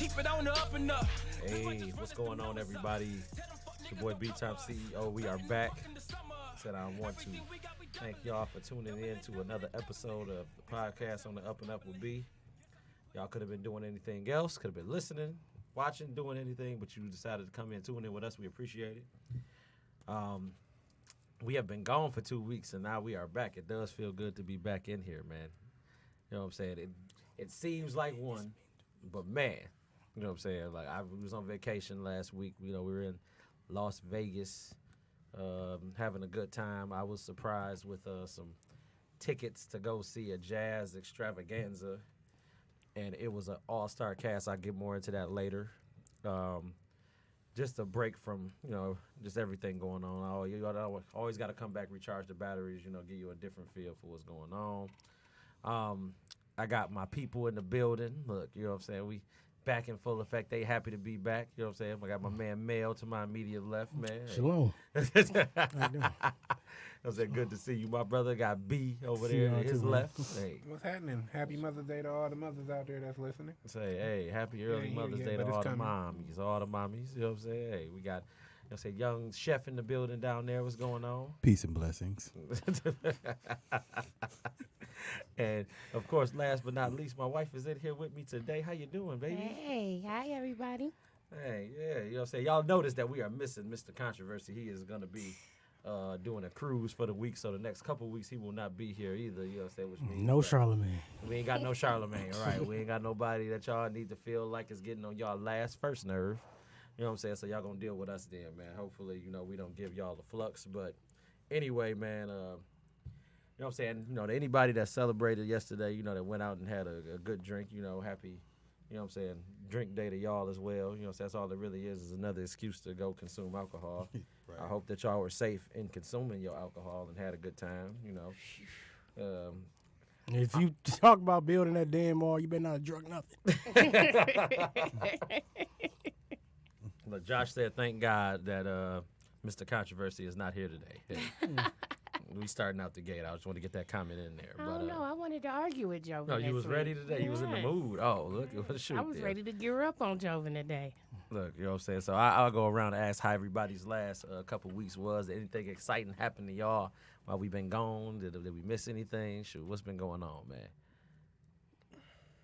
keep it on the up and up. Hey, what's going on, everybody? It's your boy B-Time CEO. We are back. Said I want to thank y'all for tuning in to another episode of the podcast on the Up and Up with B. Y'all could have been doing anything else, could have been listening, watching, doing anything, but you decided to come in, tune in with us. We appreciate it. We have been gone for 2 weeks, and now we are back. It does feel good to be back in here, man. You know what I'm saying? It seems like one, but man, you know what I'm saying? Like, I was on vacation last week. You know, we were in Las Vegas, having a good time. I was surprised with some tickets to go see a jazz extravaganza, and it was an all-star cast. I'll get more into that later. Just a break from, you know, just everything going on. Oh, you always got to come back, recharge the batteries, you know, give you a different feel for what's going on. I got my people in the building. Look, you know what I'm saying? We back in full effect. They happy to be back. You know what I'm saying? I got my man Mel to my immediate left, man. Shalom. I said, good to see you. My brother got B over there to his left. Hey. What's happening? Happy Mother's Day to all the mothers out there that's listening. Say, hey, happy early Mother's Day to all the mommies. All the mommies. You know what I'm saying? Hey, we got, you know, say, young chef in the building down there. What's going on? Peace and blessings. And, of course, last but not least, my wife is in here with me today. How you doing, baby? Hey, hi, everybody. Hey, yeah, you know what I'm saying? Y'all notice that we are missing Mr. Controversy. He is going to be doing a cruise for the week, so the next couple weeks he will not be here either, you know what I'm saying? Which means no Charlemagne. We ain't got no Charlemagne, all right? We ain't got nobody that y'all need to feel like is getting on y'all first nerve. You know what I'm saying? So y'all going to deal with us then, man. Hopefully, you know, we don't give y'all the flux. But anyway, man, you know what I'm saying? You know, to anybody that celebrated yesterday, you know, that went out and had a good drink, you know, happy, you know what I'm saying, drink day to y'all as well. You know, so that's all it really is another excuse to go consume alcohol. Right. I hope that y'all were safe in consuming your alcohol and had a good time, you know. If you talk about building that damn mall, you better not have drunk nothing. Look, Josh said, thank God that Mr. Controversy is not here today. Hey. We starting out the gate. I just want to get that comment in there. I don't know. I wanted to argue with Joven. No, you was ready today. You was in the mood. Oh, look. Shoot, I was ready to gear up on Joven today. Look, you know what I'm saying? So I'll go around and ask how everybody's last couple weeks was. Anything exciting happened to y'all while we been gone? Did we miss anything? Shoot, what's been going on, man?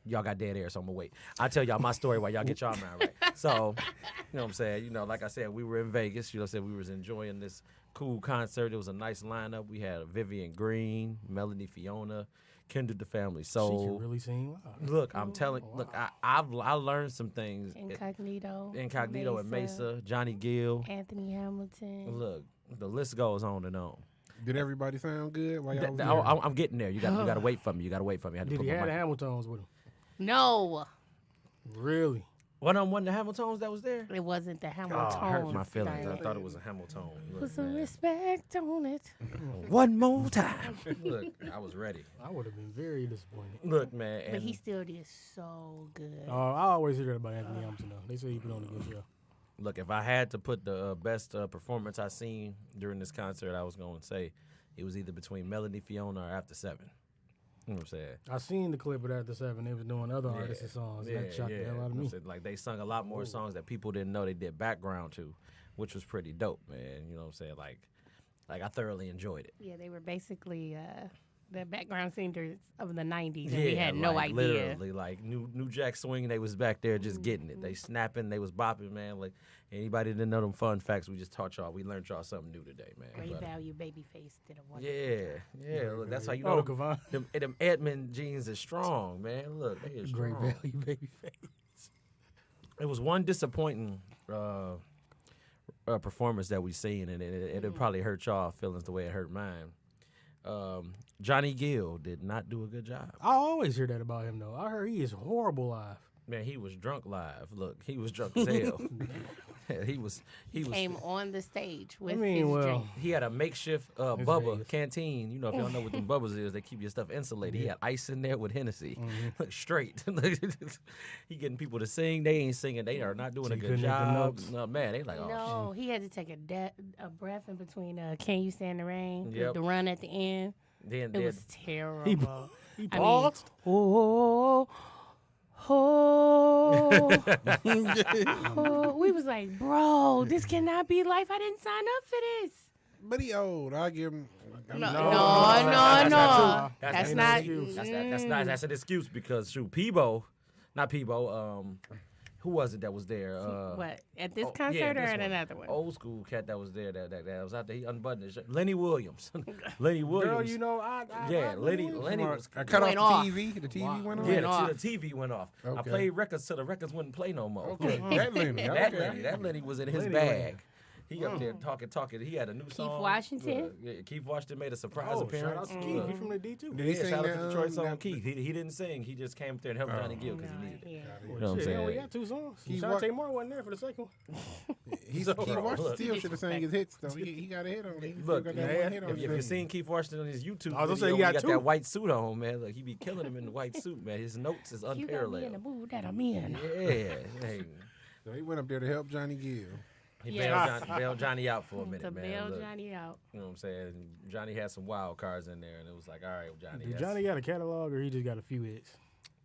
Y'all got dead air, so I'm going to wait. I'll tell y'all my story while y'all get y'all mind right. So, you know what I'm saying? You know, like I said, we were in Vegas. You know what I'm saying? We was enjoying this cool concert. It was a nice lineup. We had Vivian Green, Melanie Fiona, Kindred the Family Soul. She can really sing live. Look, I'm telling you. Look, I learned some things. Incognito and Mesa, Johnny Gill. Anthony Hamilton. Look, the list goes on and on. Did everybody sound good while y'all was there? I'm getting there. You got to wait for me. You got to wait for me. I had to Did he have the Hamiltons with him? No. Really? One of the Hamiltons that was there? It wasn't the Hamilton. Oh, hurt my feelings. I thought it was a Hamilton. Put some respect on it. One more time. Look, I was ready. I would have been very disappointed. Look, man. But he still did so good. I always hear that about Anthony Hamilton, though. They say he put on a good show. Look, if I had to put the best performance I seen during this concert, I was going to say it was either between Melanie Fiona or After 7. You know what I'm saying? I seen the clip of After 7. They was doing other artists' songs. That shocked the hell out of me. Like, they sung a lot more songs that people didn't know they did background to, which was pretty dope, man. You know what I'm saying? Like I thoroughly enjoyed it. Yeah, they were basically the background singers of the 90s, and we had no idea. Literally, like New Jack Swing, they was back there just getting it. They snapping, they was bopping, man. Like, anybody didn't know them fun facts, we just taught y'all. We learned y'all something new today, man. Great value, Babyface did a wonderful job. Yeah. Look, that's how you know them Edmund jeans are strong, man. Look, they are strong. Great value, Babyface. It was one disappointing performance that we seen, and it probably hurt y'all feelings the way it hurt mine. Johnny Gill did not do a good job. I always hear that about him, though. I heard he is horrible live. Man, he was drunk live. Look, he was drunk as hell. He came on the stage with his drink. He had a makeshift Bubba canteen. You know, if y'all know what them Bubbas is, they keep your stuff insulated. He had ice in there with Hennessy. Look, straight. He getting people to sing. They ain't singing. They are not doing a good job. No, man, they like, oh, no, he had to take a breath in between Can You Stand the Rain? Yep. The run at the end. It was terrible. He paused? Oh, oh, we was like, bro, this cannot be life. I didn't sign up for this. But he old. I give him. No. That's That's not. not. That's an excuse because shoot, not Peebo. Who was it that was there? What, at this yeah, concert or this at one. another one? Old school cat that was there. That was out there. He unbuttoned his shirt. Lenny Williams. Lenny Williams. Girl, you know, I Lenny was. I cut Went off off. the TV. The TV went on. Yeah, off. the TV went off. I Okay. played records till the records wouldn't play no more. Okay, that Lenny. That Lenny was in his Lenny bag. He up there talking. He had a new song. Washington? Yeah, Keith Washington made a surprise Oh, shout appearance. out to Keith. He from the D2. Did he Yeah, sing shout that? out to Detroit song that- Keith. He didn't sing. He just came up there and helped Johnny Gill because he needed it. Yeah. You know what I'm Shit, he only saying? got 2 songs. Keith Shantae Moore wasn't there for the second one. Keith Bro, Washington look. still should have sang his hits though. He got a hit on it. He still Look, got man, that one hit on if his you've seen Keith Washington on his YouTube I was gonna say, video, he he got got 2. that white suit on, man. Look, he be killing him in the white suit, man. His notes is You got me in the unparalleled. mood that I'm in. Yeah, hey. So he went up there to help Johnny Gill. He Yeah. bailed Johnny out for a To minute, man. bail Look, Johnny out. you know what I'm saying? Johnny had some wild cards in there, and it was like, all right, Johnny. Did that's- Johnny got a catalog or he just got a few hits?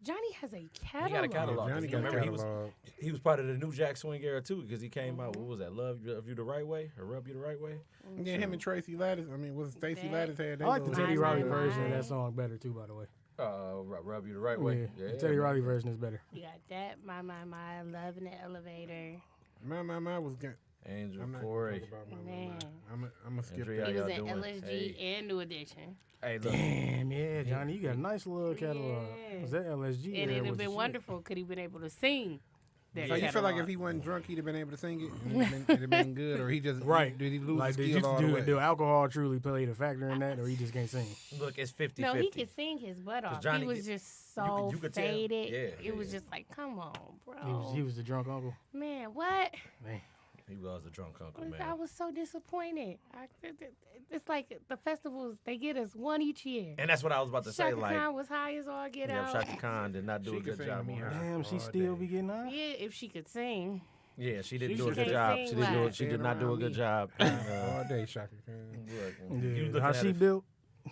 Johnny has a He catalog. got a catalog. Johnny 'cause got a remember, catalog. he was part of the New Jack Swing era too, because he came out. What was that? Love you the right way, or rub you the right way? Yeah, him and Tracy Lattice. I mean, was it Stacey That- Lattice had that? I like the little- Teddy Right, Riley right, version of right. that song better too, by the way. Rub you the right way. Yeah, the Teddy Riley version is better. You got that, my, love in the elevator. My was good. Angel I'm not Corey. gonna talk about Man. I'm gonna skip Andrea, that. He was y'all in doing? LSG Hey. and New Edition. Hey, look. Damn, yeah, Johnny, you got a nice little catalog. Yeah. Was that LSG? And era it'd was have the been shit. wonderful could he been able to sing that So you feel like if catalog. he wasn't drunk, he'd have been able to sing it, and it'd have been good, or he just Right. Did he lose Like, the did skill all the way? do alcohol truly play a factor in that, or he just can't sing? Look, it's 50-50. No, he could sing his butt off. Johnny He was could- just so you could tell. faded. Yeah, It was yeah. just like, come on, bro. He was the drunk uncle. Man, what? Man. He was a drunk uncle, I man. was so disappointed. It's like the festivals, they get us one each year. And that's what I was about to say. Shaka Like, Khan was high as all get yeah, out. Shaka Khan did not do She a could good sing job to me on her. high. Damn, she all still day. be getting high? Yeah, if she could sing. Yeah, she didn't She do a good can't job. sing She didn't do live. it. She did Stand not do a around good me. job. all day, Shaka Khan. Look, you Yeah. looking How at she it- built?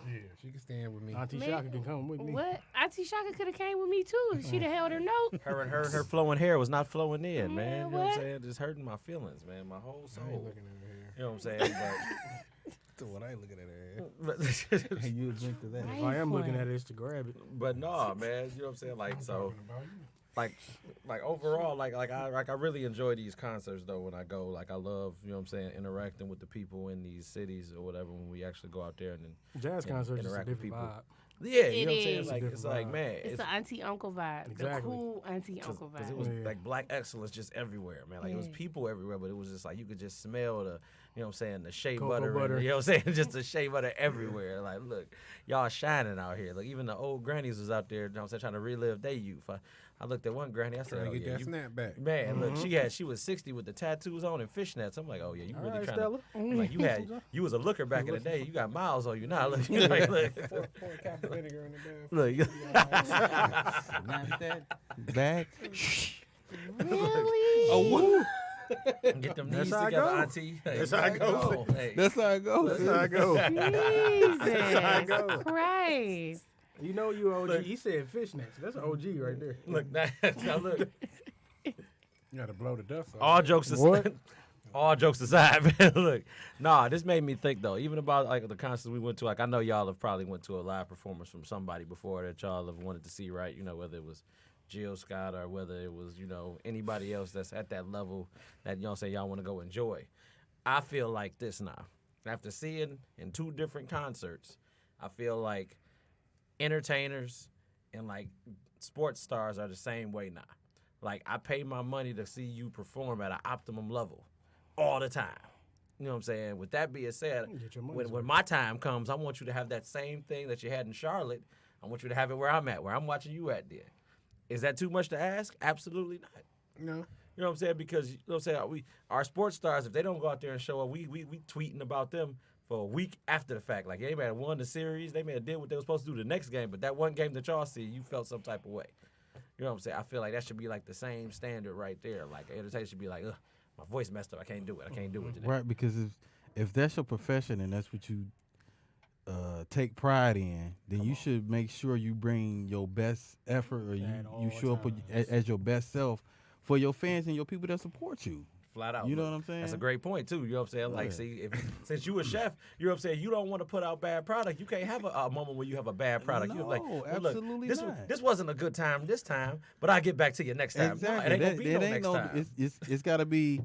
Yeah, she can stand with me. Auntie Man, Shaka can come with me. What? Auntie Shaka could have came with me too if she'd have held her note. her flowing hair was not flowing in, man. Man, You know what I'm what? saying? Just hurting my feelings, man. My whole I ain't soul. looking at her hair. You know what I'm saying? So what I ain't looking at her hair. But, You drink to that. Right. If I am looking for at it, it's to grab it. but no, man. You know what I'm saying? Like, so. Talking about you. like overall, I really enjoy these concerts though when I go. Like I love, you know what I'm saying, interacting with the people in these cities or whatever when we actually go out there and then Jazz concerts is a interact with different people. vibe. yeah, you It know what I'm saying? is. Like It's a it's like different man, It's the auntie uncle vibe. Exactly. The cool auntie uncle because vibe. it was Yeah. like black excellence just everywhere, man. Like it was Yeah. people everywhere, but it was just like you could just smell the, you know what I'm saying, the shea Cocoa butter, butter. And, you know what I'm saying, just the shea butter everywhere. Like look, y'all shining out here. Like even the old grannies was out there, you know what I'm saying, trying to relive their youth. I looked at one granny, I said, Trying oh to get yeah, that you, snap back. man, look, she was 60 with the tattoos on and fishnets. I'm like, oh yeah, you All really right, trying Stella. to, like you was a looker back in the day. You got miles on you now. Look, you like, look, Pour a cup of vinegar in the bath. look. Snap that back. Really? Oh, get them That's knees how I together, go. auntie. Hey, That's how I go. Hey. That's how it goes. That's how I go. Jesus go. Christ. You know you OG. Look. He said fishnets. That's an OG right there. Look, now look. You gotta blow the dust off. All jokes What? aside, all jokes aside, man. Look, nah, this made me think though. Even about like the concerts we went to. Like I know y'all have probably went to a live performance from somebody before that y'all have wanted to see, right? You know, whether it was Jill Scott or whether it was anybody else that's at that level that say y'all want to go enjoy. I feel like this now. After seeing in 2 different concerts, I feel like entertainers and like sports stars are the same way now. Like I pay my money to see you perform at an optimum level all the time. You know what I'm saying? With that being said, Get your money's when worth. my time comes, I want you to have that same thing that you had in Charlotte. I want you to have it where I'm at, where I'm watching you at there. Is that too much to ask? Absolutely not. No. You know what I'm saying? Because you know what I'm saying, our sports stars, if they don't go out there and show up, we tweeting about them for a week after the fact. Like they may have won the series, they may have did what they were supposed to do the next game, but that one game that y'all see, you felt some type of way. You know what I'm saying? I feel like that should be like the same standard right there. Like entertainment should be like, ugh, my voice messed up. I can't do it. I can't do it today. Right, because if that's your profession and that's what you take pride in, then you should make sure you bring your best effort, or you show up as your best self for your fans and your people that support you. Flat out. You know look, what I'm saying? That's a great point too. You know what I'm saying? Like, Yeah. see, since you a chef, you know what I'm saying. You don't want to put out bad product. You can't have a moment where you have a bad product. You're like, No, well, look, absolutely this not. this wasn't a good time this time, but I'll get back to you next time. Exactly. No, it ain't gonna be no next time. It's got to be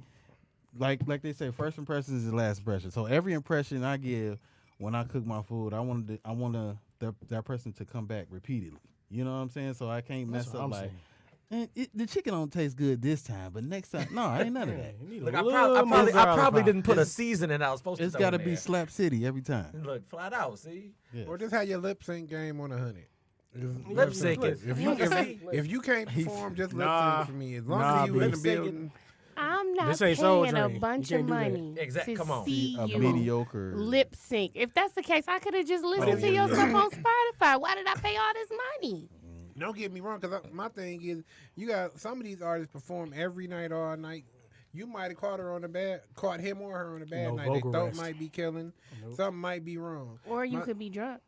like they say, first impression is the last impression. So every impression I give when I cook my food, I want that person to come back repeatedly. You know what I'm saying? So I can't mess up like. The chicken don't taste good this time, but next time, no, ain't none of that. Look, I probably didn't put a seasoning I was supposed to. It's got to be Slap City every time. Look, flat out, see? Yes. Or just have your lip sync game on 100. Lip syncing. If you can't perform, just lip Nah. sync for me. As long as you in the lip syncing. building. I'm not This ain't Soul paying a Train. bunch You of can't do that. money Exactly. to Come on. see A you mediocre lip sync. If that's the case, I could have just listened to your stuff on Spotify. Why did I pay all this money? Don't get me wrong, because my thing is, you got some of these artists perform every night, all night. You might have caught him or her on a bad No night. Their vocal throat rest. might be killing. Something might be wrong. Or you could be drunk,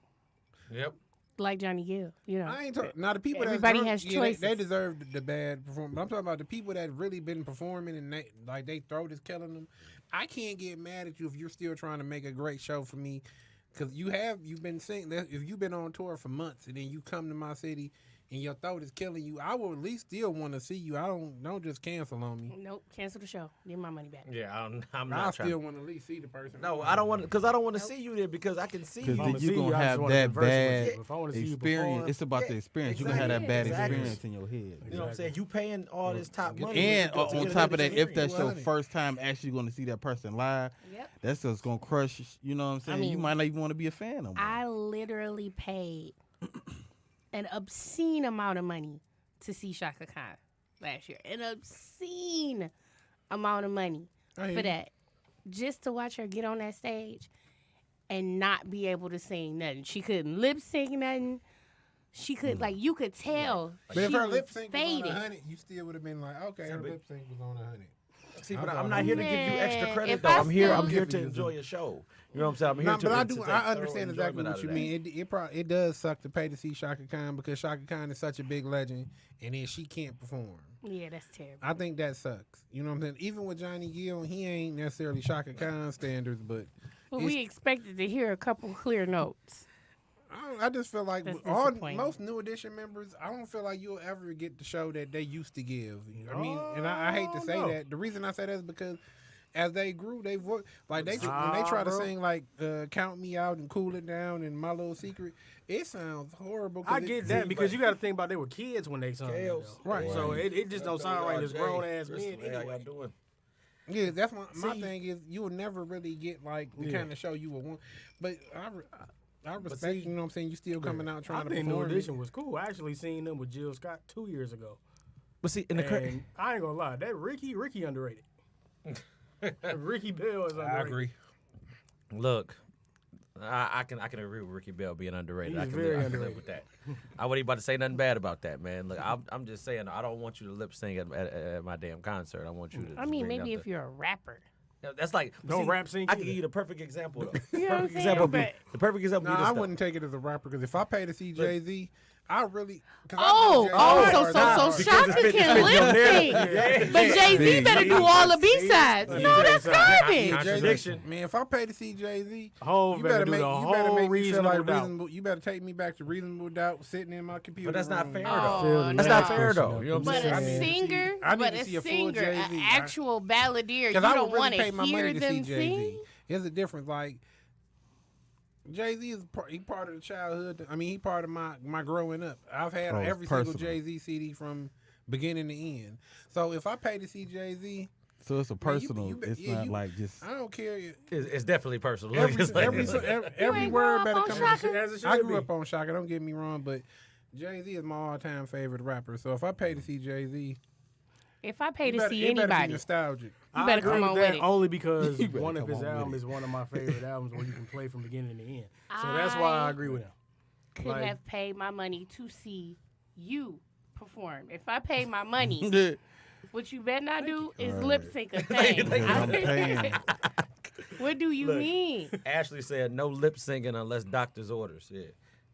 Yep. like Johnny Gill. You know. I ain't talking. Now the people Everybody that has they choices. deserve the bad performance. I'm talking about the people that really been performing and they throat is killing them. I can't get mad at you if you're still trying to make a great show for me, because you've been singing. If you've been on tour for months and then you come to my city and your throat is killing you, I will at least still want to see you. I don't just cancel on me. Nope, cancel the show. Give my money back. Yeah, I'm I not trying. still want to at least see the person. No, I don't want because I don't want to see you there because I can see because you. I'ma see you're you, gonna I just have wanna that converse with bad you. If I wanna see you experience. perform- It's about the experience. You're gonna have that bad Exactly. experience in your head. You know what I'm saying? You paying all this top money. And to get on a top of good that, if that's your experience. first time actually going to see that person live, Yep. that's just going to crush. You know what I'm saying? You mean, might not even want to be a fan no more. I literally paid an obscene amount of money to see Shaka Khan last year. An obscene amount of money for that. Just to watch her get on that stage and not be able to sing nothing. She couldn't lip sync nothing. She could, like, you could tell. But if she her was lip sync was on faded. 100, you still would have been like, okay, her lip sync was on 100. See, but I'm not here to give you extra Man, credit if though. I I'm here still- to enjoy your show. You know what I'm saying? I'm here No, to. but I to do. take I thorough understand exactly enjoyment out what you of mean. It does suck to pay to see Shaka Khan because Shaka Khan is such a big legend, and then she can't perform. Yeah, that's terrible. I think that sucks. You know what I'm saying? Even with Johnny Gill, he ain't necessarily Shaka Khan standards, but But we expected to hear a couple clear notes. I just feel like That's most disappointing. New Edition members, I don't feel like you'll ever get the show that they used to give. I mean, and I hate to say no. that. The reason I say that is because as they grew, they when they try to bro. sing like "Count Me Out" and "Cool It Down" and "My Little Secret," it sounds horrible. I get that because you got to think about they were kids when they sung it, Chaos. though. Right. So it just don't sound right as grown ass How men y'all anyway. doing? Yeah, that's my See- thing is you will never really get like the Yeah. kind of show you would want. But I respect, you know what I'm saying? You still coming out I trying to think New perform. Edition was cool. I actually seen them with Jill Scott 2 years ago. But see, in the And I ain't gonna lie, that Ricky underrated. Ricky Bell is underrated. Look, I can agree with Ricky Bell being underrated. He's I can very live underrated. with that. I wasn't about to say nothing bad about that, man. Look, I'm just saying I don't want you to lip sync at my damn concert. I want you to. I mean, maybe if you're a rapper. that's like Don't rap sync I can either. give you the perfect example. Though. You know what I'm Perfect saying? example. But- The perfect example. No, be this I stuff. wouldn't take it as a rapper because if I pay to see Jay-Z, I really. So Shaka can lip sync, but Jay-Z better do all the B-sides. No, that's garbage. Contradiction. Man, if I pay to see Jay-Z, Hov you better better do make the you better whole make me feel Reasonable like Doubt. reasonable. You better take me back to Reasonable Doubt, sitting in my computer. But that's not room. fair Oh, though. no. That's not fair though. You know what But I'm saying? a I need to see- singer, I need but to a see a full singer, an Jay-Z. actual balladeer, you Because I don't would want really to pay my hear money to see them Jay-Z. sing. There's a difference. Like Jay-Z is he part of the childhood. I mean, he part of my growing up. I've had every single personal. Jay-Z CD from beginning to end. So if I pay to see Jay-Z, So it's a personal. you- it's yeah, not you- like just. I don't care. It's definitely personal. Every, It's like- every, it's like- every ain't word grow better up come on out. Shaka? As it I should grew be. up on Shaka. Don't get me wrong, but Jay-Z is my all-time favorite rapper. So if I pay to see Jay-Z, If I pay it to better, see it better be anybody, nostalgic. you better I agree come on that with it. only because You better one of come his on with albums it. is one of my favorite albums where you can play from beginning to end. So that's why I agree with him. could Like- have paid my money to see you perform. If I paid my money, what you better not do is lip sync a thing. I'm paying. What do you mean? Ashley said no lip singing unless doctor's orders. Yeah.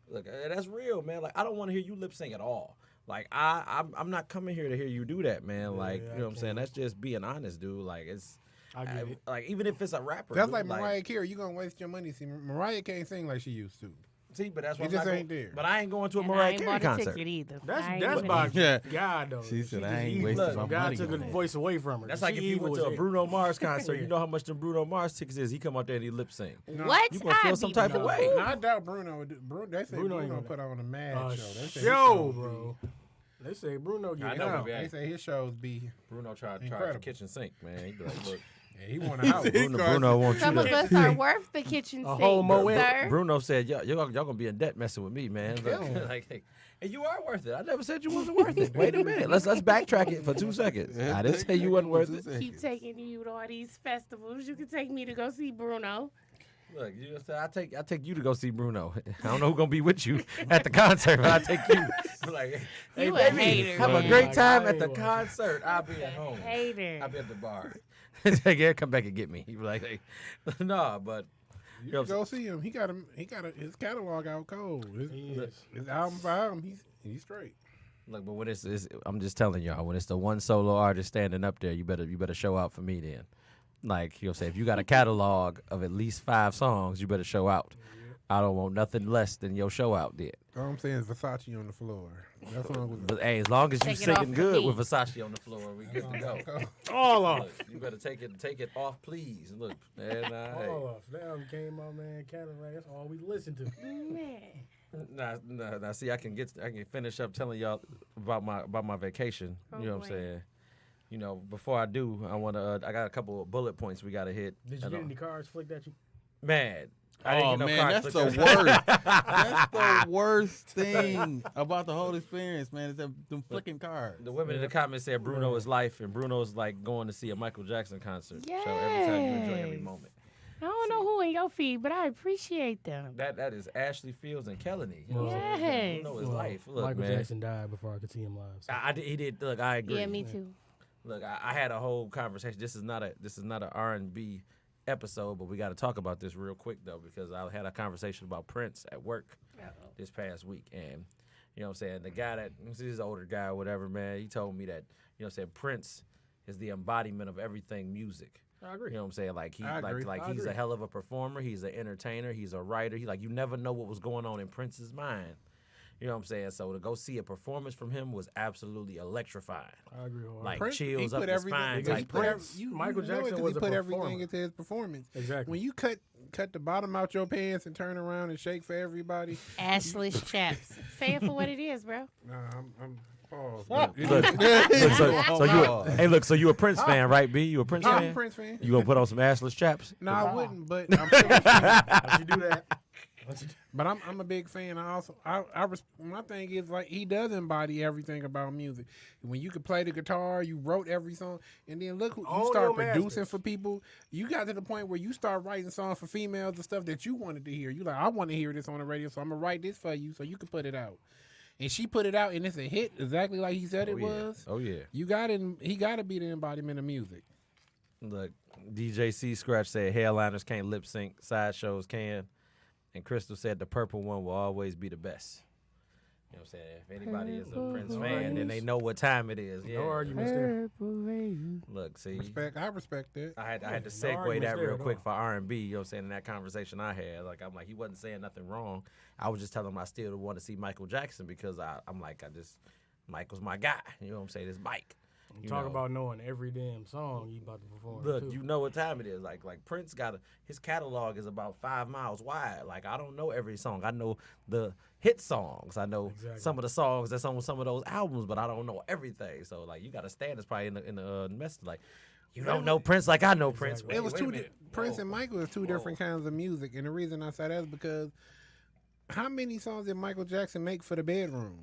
Look, that's real, man. Like, I don't want to hear you lip sync at all. Like, I'm not coming here to hear you do that, man. Like, you know what I'm saying? That's just being honest, dude. Like, it's... I get it. Like, even if it's a rapper. That's dude, like Mariah Carey. You gonna waste your money. See, Mariah can't sing like she used to. See, but that's why It just ain't there. But I ain't going to a And I Mariah ain't Carey bought a concert. ticket either. That's by by Yeah. God though. She said, just I ain't evil. wasting Look, my God money took on the that. voice away from her. That's She like if you evil went as to a hell. Bruno Mars concert. You know how much the Bruno Mars tickets is. He come out there and he lip sync. What? You gonna feel some type of way. And I doubt Bruno would do. They say Bruno ain't Bruno gonna- put on a mad show. They say his Yo, shows bro. They say Bruno I get know, down. but They say his shows be. Bruno tried the Incredible. kitchen sink, man. He be like, look, Yeah, he want a house. Bruno wants you Some of to. us are worth the kitchen A sink, whole Moet. sir. Bruno said, y'all gonna be in debt messing with me, man. Look, like, hey, and you are worth it. I never said you wasn't worth it. Wait a minute. Let's backtrack it for 2 seconds. I didn't say you wasn't worth it. Keep taking you to all these festivals. You can take me to go see Bruno. Look, you just said I take you to go see Bruno. I don't know who's gonna be with you at the concert, but I take you. Like, hey, You a baby, hater, have a man. great time Like, at the I ain't concert. I'll be at home. Hater. I'll be at the bar. Like, yeah, come back and get me. He be like, hey, nah, but You know, can go see him. He got his catalog out cold. He is. His album for album, he's straight. look, but when it's I'm just telling y'all, when it's the one solo artist standing up there, you better show out for me then. Like, you'll say, if you got a catalog of at least 5 songs, you better show out. I don't want nothing less than your show out there. All I'm saying is Versace on the floor. That song was. But hey, as long as you Take it off singing for good me. with Versace on the floor, we good to go. All off. Look, you better take it off, please. Look, man, hey. All off. That album came out, man. Cadillac. That's all we listen to. Man. Nah, see, I can finish up telling y'all about my vacation. Oh, You know what I'm boy. saying? You know, before I do, I got a couple of bullet points we gotta hit. Did you get any cards flicked at you? Man, I didn't Oh get no man, cards that's flicked the at me. worst. That's the worst thing about the whole experience, man. Is them flicking cards. The women in the comments said Bruno is life, and Bruno's like going to see a Michael Jackson concert. So every time you enjoy every Yes. moment. I don't know who in your feed, but I appreciate them. That is Ashley Fields and Kelly. You know what I'm saying? Yes. Bruno is life. Look, Michael man. Jackson died before I could see him live. So. He did. Look, I agree. Yeah, me too. Look, I had a whole conversation. This is not an R&B episode, but we got to talk about this real quick though, because I had a conversation about Prince at work this past week, and you know what I'm saying, the guy that this is an older guy or whatever, man, he told me that, you know what I'm saying, Prince is the embodiment of everything music. I agree. You know what I'm saying? Like I agree. like I he's agree. a hell of a performer. He's an entertainer. He's a writer. He like you never know what was going on in Prince's mind. You know what I'm saying? So to go see a performance from him was absolutely electrifying. I agree. wholeheartedly. Like Prince, chills he up put the everything. spine because type Prince- thing. Prince- You Michael know Jackson it 'cause was he a put performer. everything into his performance. Exactly. When you cut the bottom out your pants and turn around and shake for everybody. Ashley's chaps. Say it for what it is, bro. Nah, I'm pause. So you a Prince fan, right, B? You a Prince I'm a fan? Prince fan. You gonna put on some assless chaps? No, I wouldn't, but I'm still a fan. Don't you do that? Don't you do- But I'm a big fan. My thing is like he does embody everything about music. When you could play the guitar, you wrote every song, and then look, you Own start your producing masters. for people. You got to the point where you start writing songs for females and stuff that you wanted to hear. You like, I want to hear this on the radio, so I'm gonna write this for you, so you can put it out. And she put it out, and it's a hit, exactly like he said it was. Oh yeah. You got it. He got to be the embodiment of music. Look, DJ C Scratch said hairliners can't lip sync, sideshows can. And Crystal said the purple one will always be the best. You know what I'm saying? If anybody is a Prince fan, then they know what time it is. Yeah. No arguments there. Look, see. I respect that. I had to No segue arguments that there real at quick all. for R&B, you know what I'm saying, in that conversation I had. Like, I'm like, he wasn't saying nothing wrong. I was just telling him I still want to see Michael Jackson because I'm like, Michael's my guy. You know what I'm saying? This Mike. You Talk know. about knowing every damn song you about to perform. Look, too. you know what time it is. Like Prince his catalog is about 5 miles wide. Like, I don't know every song. I know the hit songs. I know Exactly. some of the songs that's on some of those albums, but I don't know everything. So like, you got to stand. It's probably in the message. Like, you don't know Prince like I know Prince. Exactly. It was Wait a two. minute. Prince Whoa. and Michael is two different kinds of music, and the reason I say that is because how many songs did Michael Jackson make for the bedroom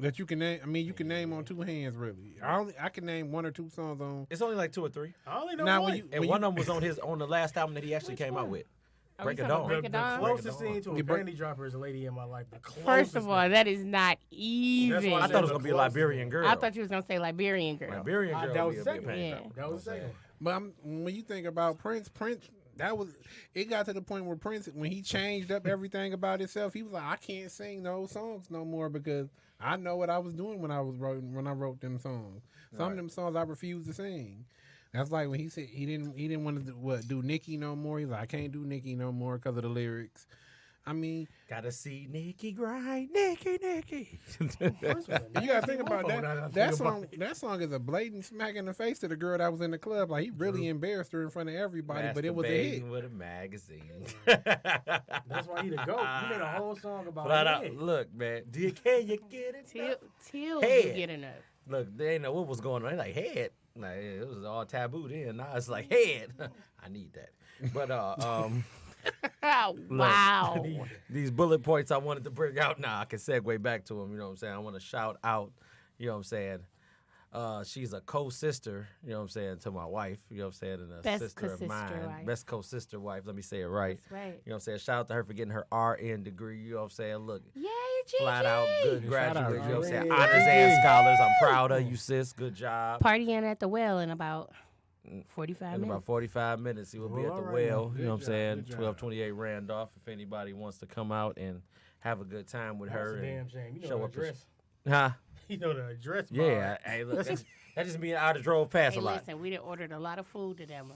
that you can name? I mean, you can name on 2 hands, really. I can name 1 or 2 songs on. It's only like 2 or 3. I only know Now, one. when you, And when one you, of them was on the last album that he actually came out with. Break we It talking Dawn. Break the It Dawn? closest thing to a You break- panty dropper is a lady in my life. The First of closest all, thing. that is not even. That's why I thought it was gonna be a Closest. Liberian Girl. I thought you was gonna say Liberian girl. Liberian Girl. that would was be a second. big pain. Yeah. That was the second. but when you think about Prince, it got to the point where Prince, when he changed up everything about himself, he was like, I can't sing those songs no more because I know what I was doing when I wrote them songs. Some of them songs I refused to sing. That's like when he said he didn't want to do Nicki no more. He's like, I can't do Nicki no more because of the lyrics. I mean, gotta see Nicki grind, Nicki. you gotta think about that. That song is a blatant smack in the face to the girl that was in the club. Like he really embarrassed her in front of everybody, but it was a hit. With a magazine. That's why he the GOAT. He made a whole song about it. Look, man, can you get it? Till Head. you get enough. Look, they didn't know what was going on. They like head. Like it was all taboo then. Now it's like head. I need that. But Wow. These bullet points I wanted to bring out now, I can segue back to them, you know what I'm saying? I want to shout out, you know what I'm saying? She's a co-sister, you know what I'm saying, to my wife, you know what I'm saying, and a Best sister of co-sister mine. wife. Best co-sister wife, let me say it right. That's right. You know what I'm saying? Shout out to her for getting her RN degree, you know what I'm saying? Look, Yay, Gigi. flat out good Shout out, graduate, you know what I'm saying? Gigi. Honors and scholars, I'm proud of you, sis. Good job. Partying at the well in about 45 In minutes. about 45 minutes, he will be Well, at the all right well. now. You know what I'm Good saying? job, good job. 1228 Randolph. If anybody wants to come out and have a good time with her That's a and damn shame. You know show the up. address. Huh? You know the address. Yeah. Hey, look, that just mean I just drove past Hey, a lot. listen, we done ordered a lot of food to them.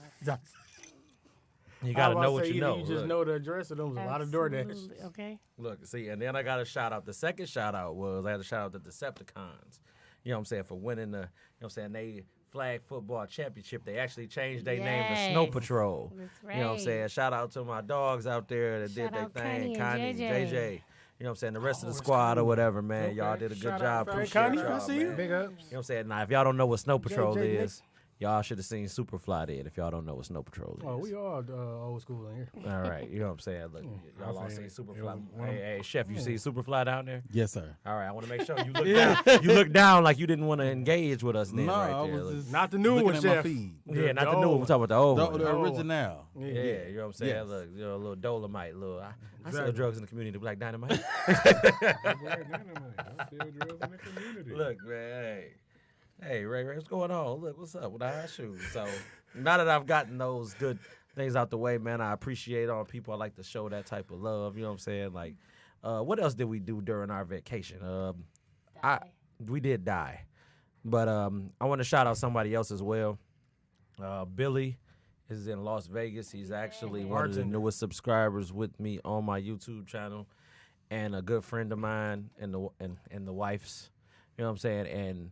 You got to know what you know. You just Look, know the address, and there was a lot of DoorDash. Absolutely. Okay. look, see, and then I got a shout out. The second shout out was I had to shout out the Decepticons. You know what I'm saying? For winning the, you know what I'm saying, they flag football championship. They actually changed their name to Snow Yes. Patrol. That's You know what I'm right. saying? Shout out to my dogs out there that Shout did out their thing. Connie and JJ. You know what I'm saying? The rest of the it's squad or Connie. whatever, man. Okay. Y'all did a good Shout job. out, Appreciate Connie, y'all, I see you. man. Big ups. You know what I'm saying? Now, if y'all don't know what Snow Patrol JJ is, y'all should have seen Superfly then if y'all don't know what Snow Patrol is. Oh, we all old school in here. All right, you know what I'm saying? Look, y'all all I seen seen it. It Superfly. was Hey, Chef, you see Superfly down there? Yes, sir. All right, I want to make sure you look down. You look down like you didn't want to engage with us then No, right I there. was Look. just Not the new looking one, at Chef. my feed. Yeah, not the old new one. one. We're talking about the old The, one. the Oh. original. Yeah, you know what I'm saying? Yes. Look, you're a little Dolomite, little. I sell Exactly. drugs in the community, Black Dynamite. Look, man, hey, Ray, what's going on? Look, what's up with our shoes? So now that I've gotten those good things out the way, man, I appreciate all people. I like to show that type of love. You know what I'm saying? Like, what else did we do during our vacation? We did die, but I want to shout out somebody else as well. Billy is in Las Vegas. He's actually one of the Bartender. newest subscribers with me on my YouTube channel, and a good friend of mine, and the wife's. You know what I'm saying? And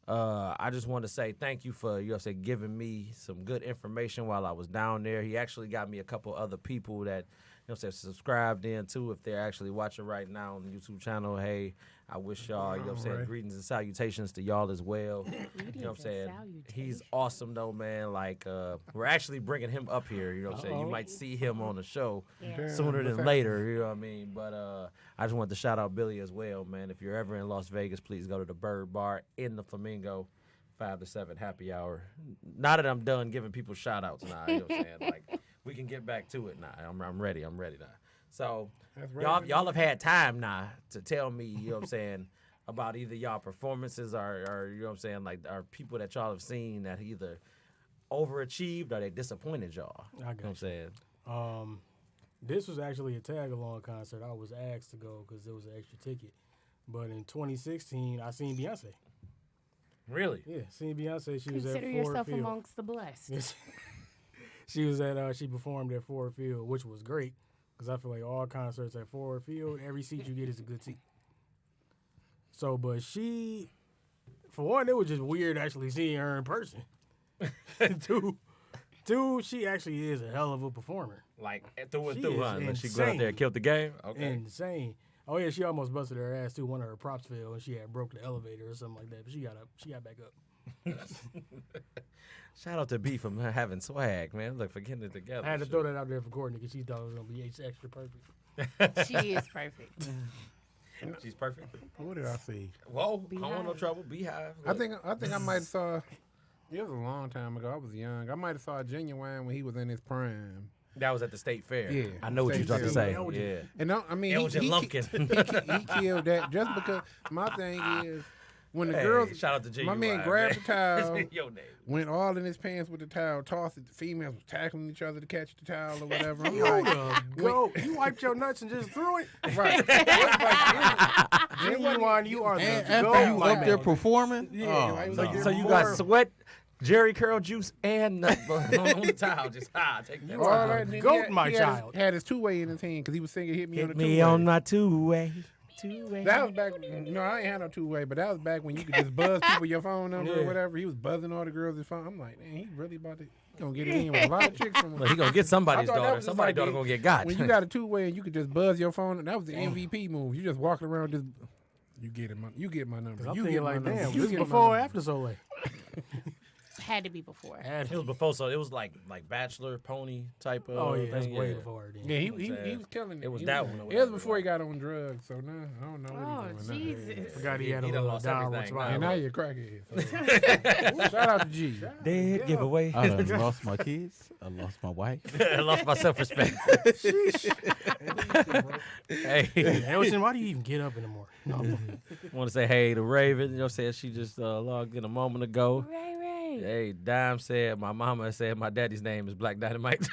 I just want to say thank you for, you know, say giving me some good information while I was down there. He actually got me a couple other people that, you know, say subscribed in too. If they're actually watching right now on the YouTube channel, hey, I wish y'all, you know, what I'm saying Right. greetings and salutations to y'all as well. You know what I'm saying? He's awesome though, man. Like we're actually bringing him up here. You know what I'm saying? You might see him on the show Yeah. sooner than later. You know what I mean? But I just wanted to shout out Billy as well, man. If you're ever in Las Vegas, please go to the Bird Bar in the Flamingo, 5 to 7 happy hour. Now that I'm done giving people shout outs now, you know what I'm saying? Like we can get back to it now. I'm ready. I'm ready now. So That's right. y'all have had time now to tell me, you know what I'm saying, about either y'all performances or you know what I'm saying, like are people that y'all have seen that either overachieved or they disappointed y'all. I You know what I'm got saying? you. This was actually a tag along concert. I was asked to go because it was an extra ticket. But in 2016, I seen Beyonce. Really? Yeah, seen Beyonce. She was at Consider Ford yourself Field. amongst the blessed. Yes. She was at. She performed at Ford Field, which was great because I feel like all concerts at Ford Field, every seat you get is a good seat. So, but she, for one, it was just weird actually seeing her in person. Two, she actually is a hell of a performer. Like through and She through, is huh? Like she got out there insane. and killed the game? Okay. Insane. Oh yeah, she almost busted her ass too. One of her props fell and she had broke the elevator or something like that. But she got up. She got back up. Shout out to B from her having swag, man. Look, for getting it together. I had to Shit. throw that out there for Courtney because she thought it was gonna be extra perfect. She is perfect. She's perfect. What did I see? Whoa, I don't want no Beehive. trouble. Beehive. I think I might have saw. It was a long time ago. I was young. I might have saw Genuine when he was in his prime. that was at the state fair. Yeah, I know what you're State about to Fair. say. Elgin. Yeah. And no, I mean, Elgin he Lumpkin. he killed that just because. My thing is, when the Hey, girls, shout out to G. my man grabbed the towel, Your name. went all in his pants with the towel, tossed it. The females were tackling each other to catch the towel or whatever. I'm You like, go. You wiped your nuts and just threw it. right. Genuine, you are the After goat, you my up there man. performing, Yeah, oh, like, no. like So you got sweat, Jerry curl juice, and nut butter on the towel. Just take that. You are the and then goat, he my had child. Had his two-way in his hand because he was singing "Hit Me on the Hit me Two-Way." on my two-way. Two-way. That was back. No, I ain't had no two-way, but that was back when you could just buzz people your phone number or Yeah. whatever. He was buzzing all the girls' phone. I'm like, man, he really about to gonna get it in with a lot of chicks. From Well, he gonna get somebody's I thought that daughter. was just Somebody's like daughter the- gonna get got. when you got a two-way and you could just buzz your phone. That was the MVP move. You just walking around just. You get it, you get my number. I'm You thinking get my like, number. damn, You this get is my before or number. after Soleil? Had to be before. It was before, so it was like Bachelor Pony type of. Oh yeah, that's thing, way yeah. before then. Yeah, he saying? was killing it. It was He that one or It whatever was before it he got on drugs. So now I don't know Oh, what he's doing. now. Jesus. Forgot he had a He done little lost downward everything. spiral. And now you're a crackhead. So. Shout out to G. Dead giveaway. I done lost my kids. I lost my wife. I lost my self-respect. Hey, Hamilton, why do you even get up in the morning? No, want to say hey to Raven. You know, said she just logged in a moment ago. Ray Ray. Hey, Dime said my mama said my daddy's name is Black Dynamite.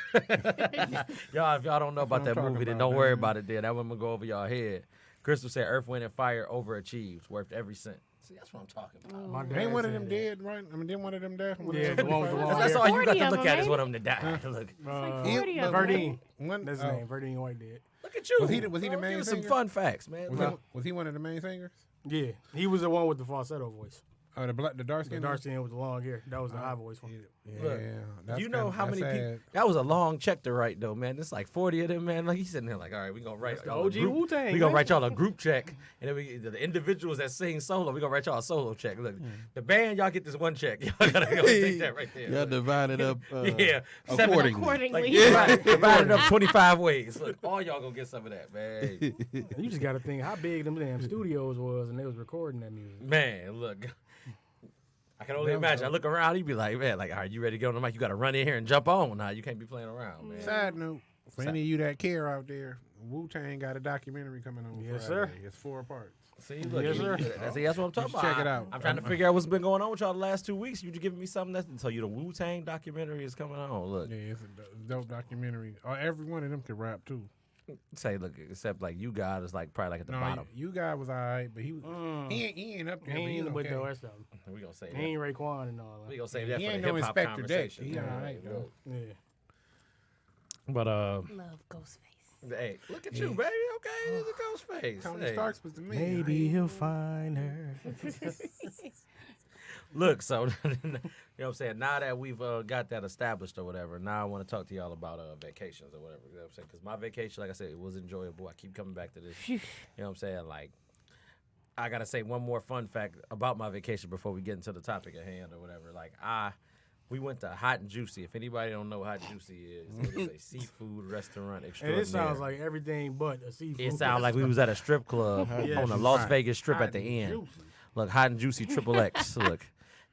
Y'all, if y'all don't know about what that I'm talking movie, then about, don't worry man. about it. Then that one will go over y'all head. Crystal said Earth, Wind, and Fire overachieved, worth every cent. See, that's what I'm talking about. my dad Ain't one of said them that. dead, right? I mean, didn't one of them die? Yeah, the one with the long That's hair. all you got 40 to of look them, at is ain't one of them that died. Look, Uh, 40 of them. Verdine. One, That's his name. Verdine White did. look at you. Was he the Bro, main give us some singer? fun facts, man. was he one of the main singers? Yeah, he was the one with the falsetto voice. Oh, the dark The skin. dark skin with the long hair. That was the high voice one. Yeah, Look, that's you know kinda- how that's many sad. people? That was a long check to write, though, man. It's like 40 of them, man. Like he's sitting there, like, all right, we gonna write the y'all a OG group- Wu-Tang, We gonna man. write y'all a group check, and then the individuals that sing solo, we gonna write y'all a solo check. Look, the band, y'all get this one check. Y'all gotta go take that right there. Y'all Look. divided up Yeah, accordingly. Accordingly. Like, divided up 25 ways. Look, all y'all gonna get some of that, man. You just got to think how big them damn studios was, and they was recording that music. Man, look. I can only imagine. I look around, he'd be like, man, like, all right, you ready to get on the mic? You got to run in here and jump on. Now you can't be playing around, man. Side note, for any of you that care out there, Wu-Tang got a documentary coming on Yes, Friday. sir. It's 4 parts. See, look, Yes, sir. that's what I'm talking should about. check it out. I'm trying to figure out what's been going on with y'all the last 2 weeks. You just giving me something that's so you the Wu-Tang documentary is coming on. Look, Yeah, it's a dope documentary. Every one of them could rap too. say look, except like you God is like probably like at the No, bottom. you guy was alright, but he ain't up He there. But he ain't with okay. the rest of them. We gonna say He that. ain't Raekwon and all We that. gonna save that He for ain't the no hip hop Inspector Deck. conversation. He alright though. Yeah. But Love Ghostface. hey, look at you, baby. Okay, it's a ghost face. Tony Hey. Starks was the man. Maybe he'll find her. Look, so you know what I'm saying. Now that we've got that established or whatever, now I want to talk to y'all about vacations or whatever. You know what I'm saying? Because my vacation, like I said, it was enjoyable. I keep coming back to this. You know what I'm saying? Like, I gotta say one more fun fact about my vacation before we get into the topic at hand or whatever. Like, we went to Hot and Juicy. If anybody don't know what Hot and Juicy is, it is a seafood restaurant And extraordinary. it sounds like everything but a seafood. It sounds like we was at a strip club Yeah, on the she's Las hot. Vegas Strip Hot at the and end. juicy. Look, Hot and Juicy Triple X. Look,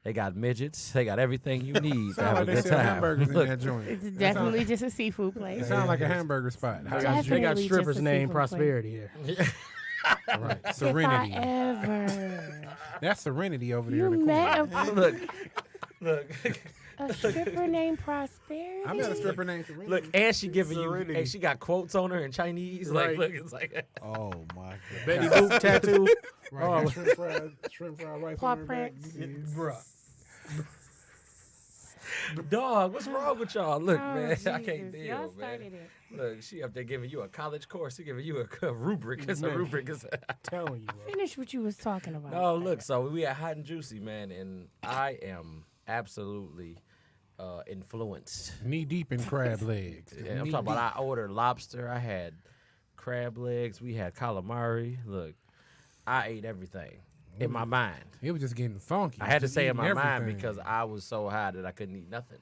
they got midgets. They got everything you need to Sound have like a they good sell time. hamburgers in Look, that joint. It's definitely just a seafood place. It sounds like a hamburger spot. They got Definitely strippers just a named seafood place. Prosperity there. Right. If I Serenity. ever. That's Serenity over there You in the corner. met look. a stripper named Prosperity? I met a stripper named Serenity. Look, and she giving you, Serenity. and she got quotes on her in Chinese. Right. Like, look, it's like, Oh my god. Betty Boop tattoo. Right, Oh. got shrimp fried rice Paw on her back. prints. Yeah. dog, what's wrong with y'all? Look, Oh, man, Jesus. I can't deal, Y'all man. started it. Look, she up there giving you a college course. She giving you a rubric. It's a Man. rubric. It's Telling you, bro. Finish what you was talking about. No, look, so we at Hot and Juicy, man, and I am absolutely influenced. Knee deep in crab legs. Yeah, I'm talking about I ordered lobster. I had crab legs. We had calamari. Look, I ate everything in my mind. It was just getting funky. I had to Just say in eating my mind everything. because I was so high that I couldn't eat nothing.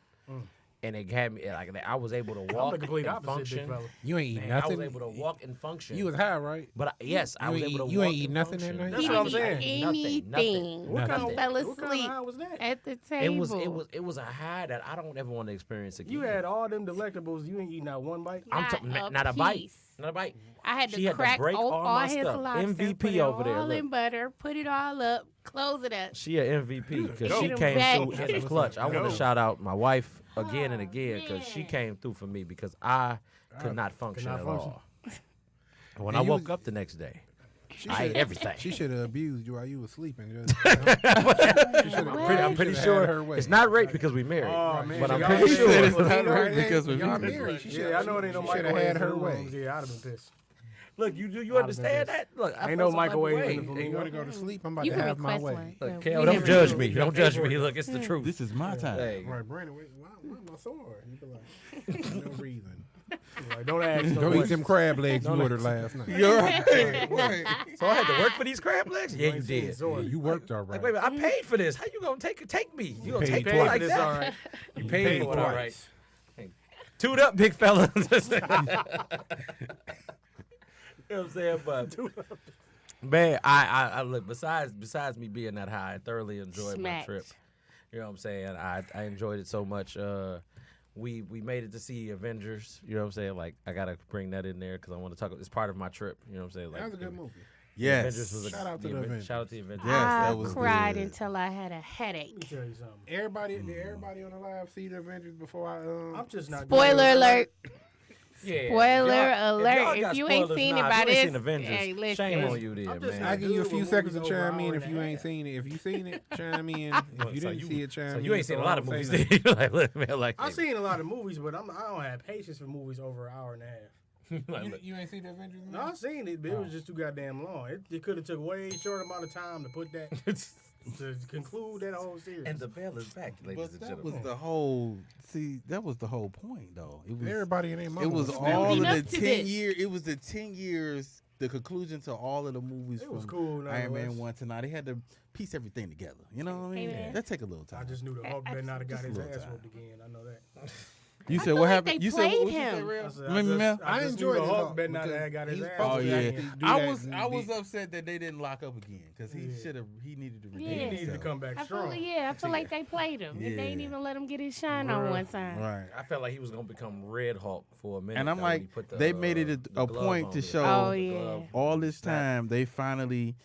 And it had me like I was able to I'm walk the complete and opposite, big function. fella. you ain't eat Man, I nothing. was able to walk and function. You was high, right? But yes, I You was ain't able to eat- you walk ain't eat and nothing that function. night? That's He what I'm didn't saying. eat Nothing. anything. What kind Nothing. of Fell What kind of asleep high was that? at the It table. was a high that I don't ever want to experience again. You had all them delectables. You ain't eat not one bite. I'm Not talking a not a bite. piece. Nobody. I had She to had to crack break all my his stuff. lobster, MVP put it over there, all look. in butter, put it all up, close it up. She an MVP because Get she him came back. through in the clutch. I want to shout out my wife again and Oh, again because she man. came through for me because I could not function not at function. all. When And I you woke was- up the next day, She I ate should- everything. She should have abused you while you were sleeping. I'm pretty sure her way. it's not rape because we married, Oh, man, but I'm y'all pretty said sure it's not right because we y'all married. married. She Yeah, should. I know it ain't no She should have microwave had in her the way. rooms. Yeah, I'd have been pissed. Look, you I'd have understand been that? Look, I Ain't feel no some microwave type of in the way. food. Hey, you want to go to sleep? I'm about You to can have my request way. one. Look, Yeah, Kale, we don't never judge do. me. Don't judge me. Look, it's the truth. This is my time. Hey, Right, Brandon, why my sword? You be like, no reason. Like, don't ask no Go eat questions. them crab legs you ordered last night. You're right. so I had to work for these crab legs? Yeah, you did. Yeah, you worked all right. Like, wait a minute, I paid for this. How you gonna take me? You gonna paid take me twice. like This that? all right. You paid paid for it, all twice. right. Hey, toot up, big fella. You know what I'm saying? But man, I look. Besides me being that high, I thoroughly enjoyed my Smacked. trip. You know what I'm saying? I enjoyed it so much. We made it to see Avengers. You know what I'm saying? Like I gotta bring that in there because I want to talk. It's part of my trip. You know what I'm saying? Like That was a good movie. Yes. Avengers was a, Shout out to the Avengers. Shout out to the Avengers. Yes, I that was cried good. until I had a Let me headache. tell you something. Did everybody on the live see the Avengers before I I'm just not. Spoiler alert. Yeah. Spoiler y'all alert. got If you ain't spoilers, seen nah, it if by you ain't this, seen Avengers, hey, listen. shame on you, there, I'm just man. I give you a Dude, few with seconds to movies over chime an in hour if and you a ain't half. seen it. If you seen it, chime in. If you So didn't see it, chime So in. you ain't seen a I lot of won't movies, say nothing. did you? Like, look, man, like I've seen a lot of movies, but I don't have patience for movies over an hour and a half. like, You, look. you ain't seen the Avengers? No, I've seen it, but it was just too goddamn long. It could have took way short amount of time to put that to conclude that whole series. And the bell is back, ladies But and that gentlemen. was the whole. See, that was the whole point, though. It was. Everybody in their mama It was snapping. all of Leading the up to 10 this. years. It was the 10 years. The conclusion to all of the movies It was from cool, Iron Man nonetheless. 1 to 9. They had to piece everything together. You know what I mean? Amen. That take a little time. I just knew the Hulk better not have got Just a his little ass time. whooped again. I know that. You I said feel what like happened? they You said what played you him. said, Real? I Mel? I I just enjoyed knew the it, Hulk though, better not because have got his he's ass supposed Oh whooped yeah, again. do I that was and I was be- upset that they didn't lock up again because he Yeah. should have he needed to redeem Yeah. He needed to himself. come back I feel strong. like, I feel like they played him. And they didn't Yeah. even let him get his shine on Bruh. one time. Right. I felt like he was gonna become Red Hulk for a minute. And I'm though, when like, he put the, they made it the a glove point on to it. show Oh, The yeah. glove all this snap. time they finally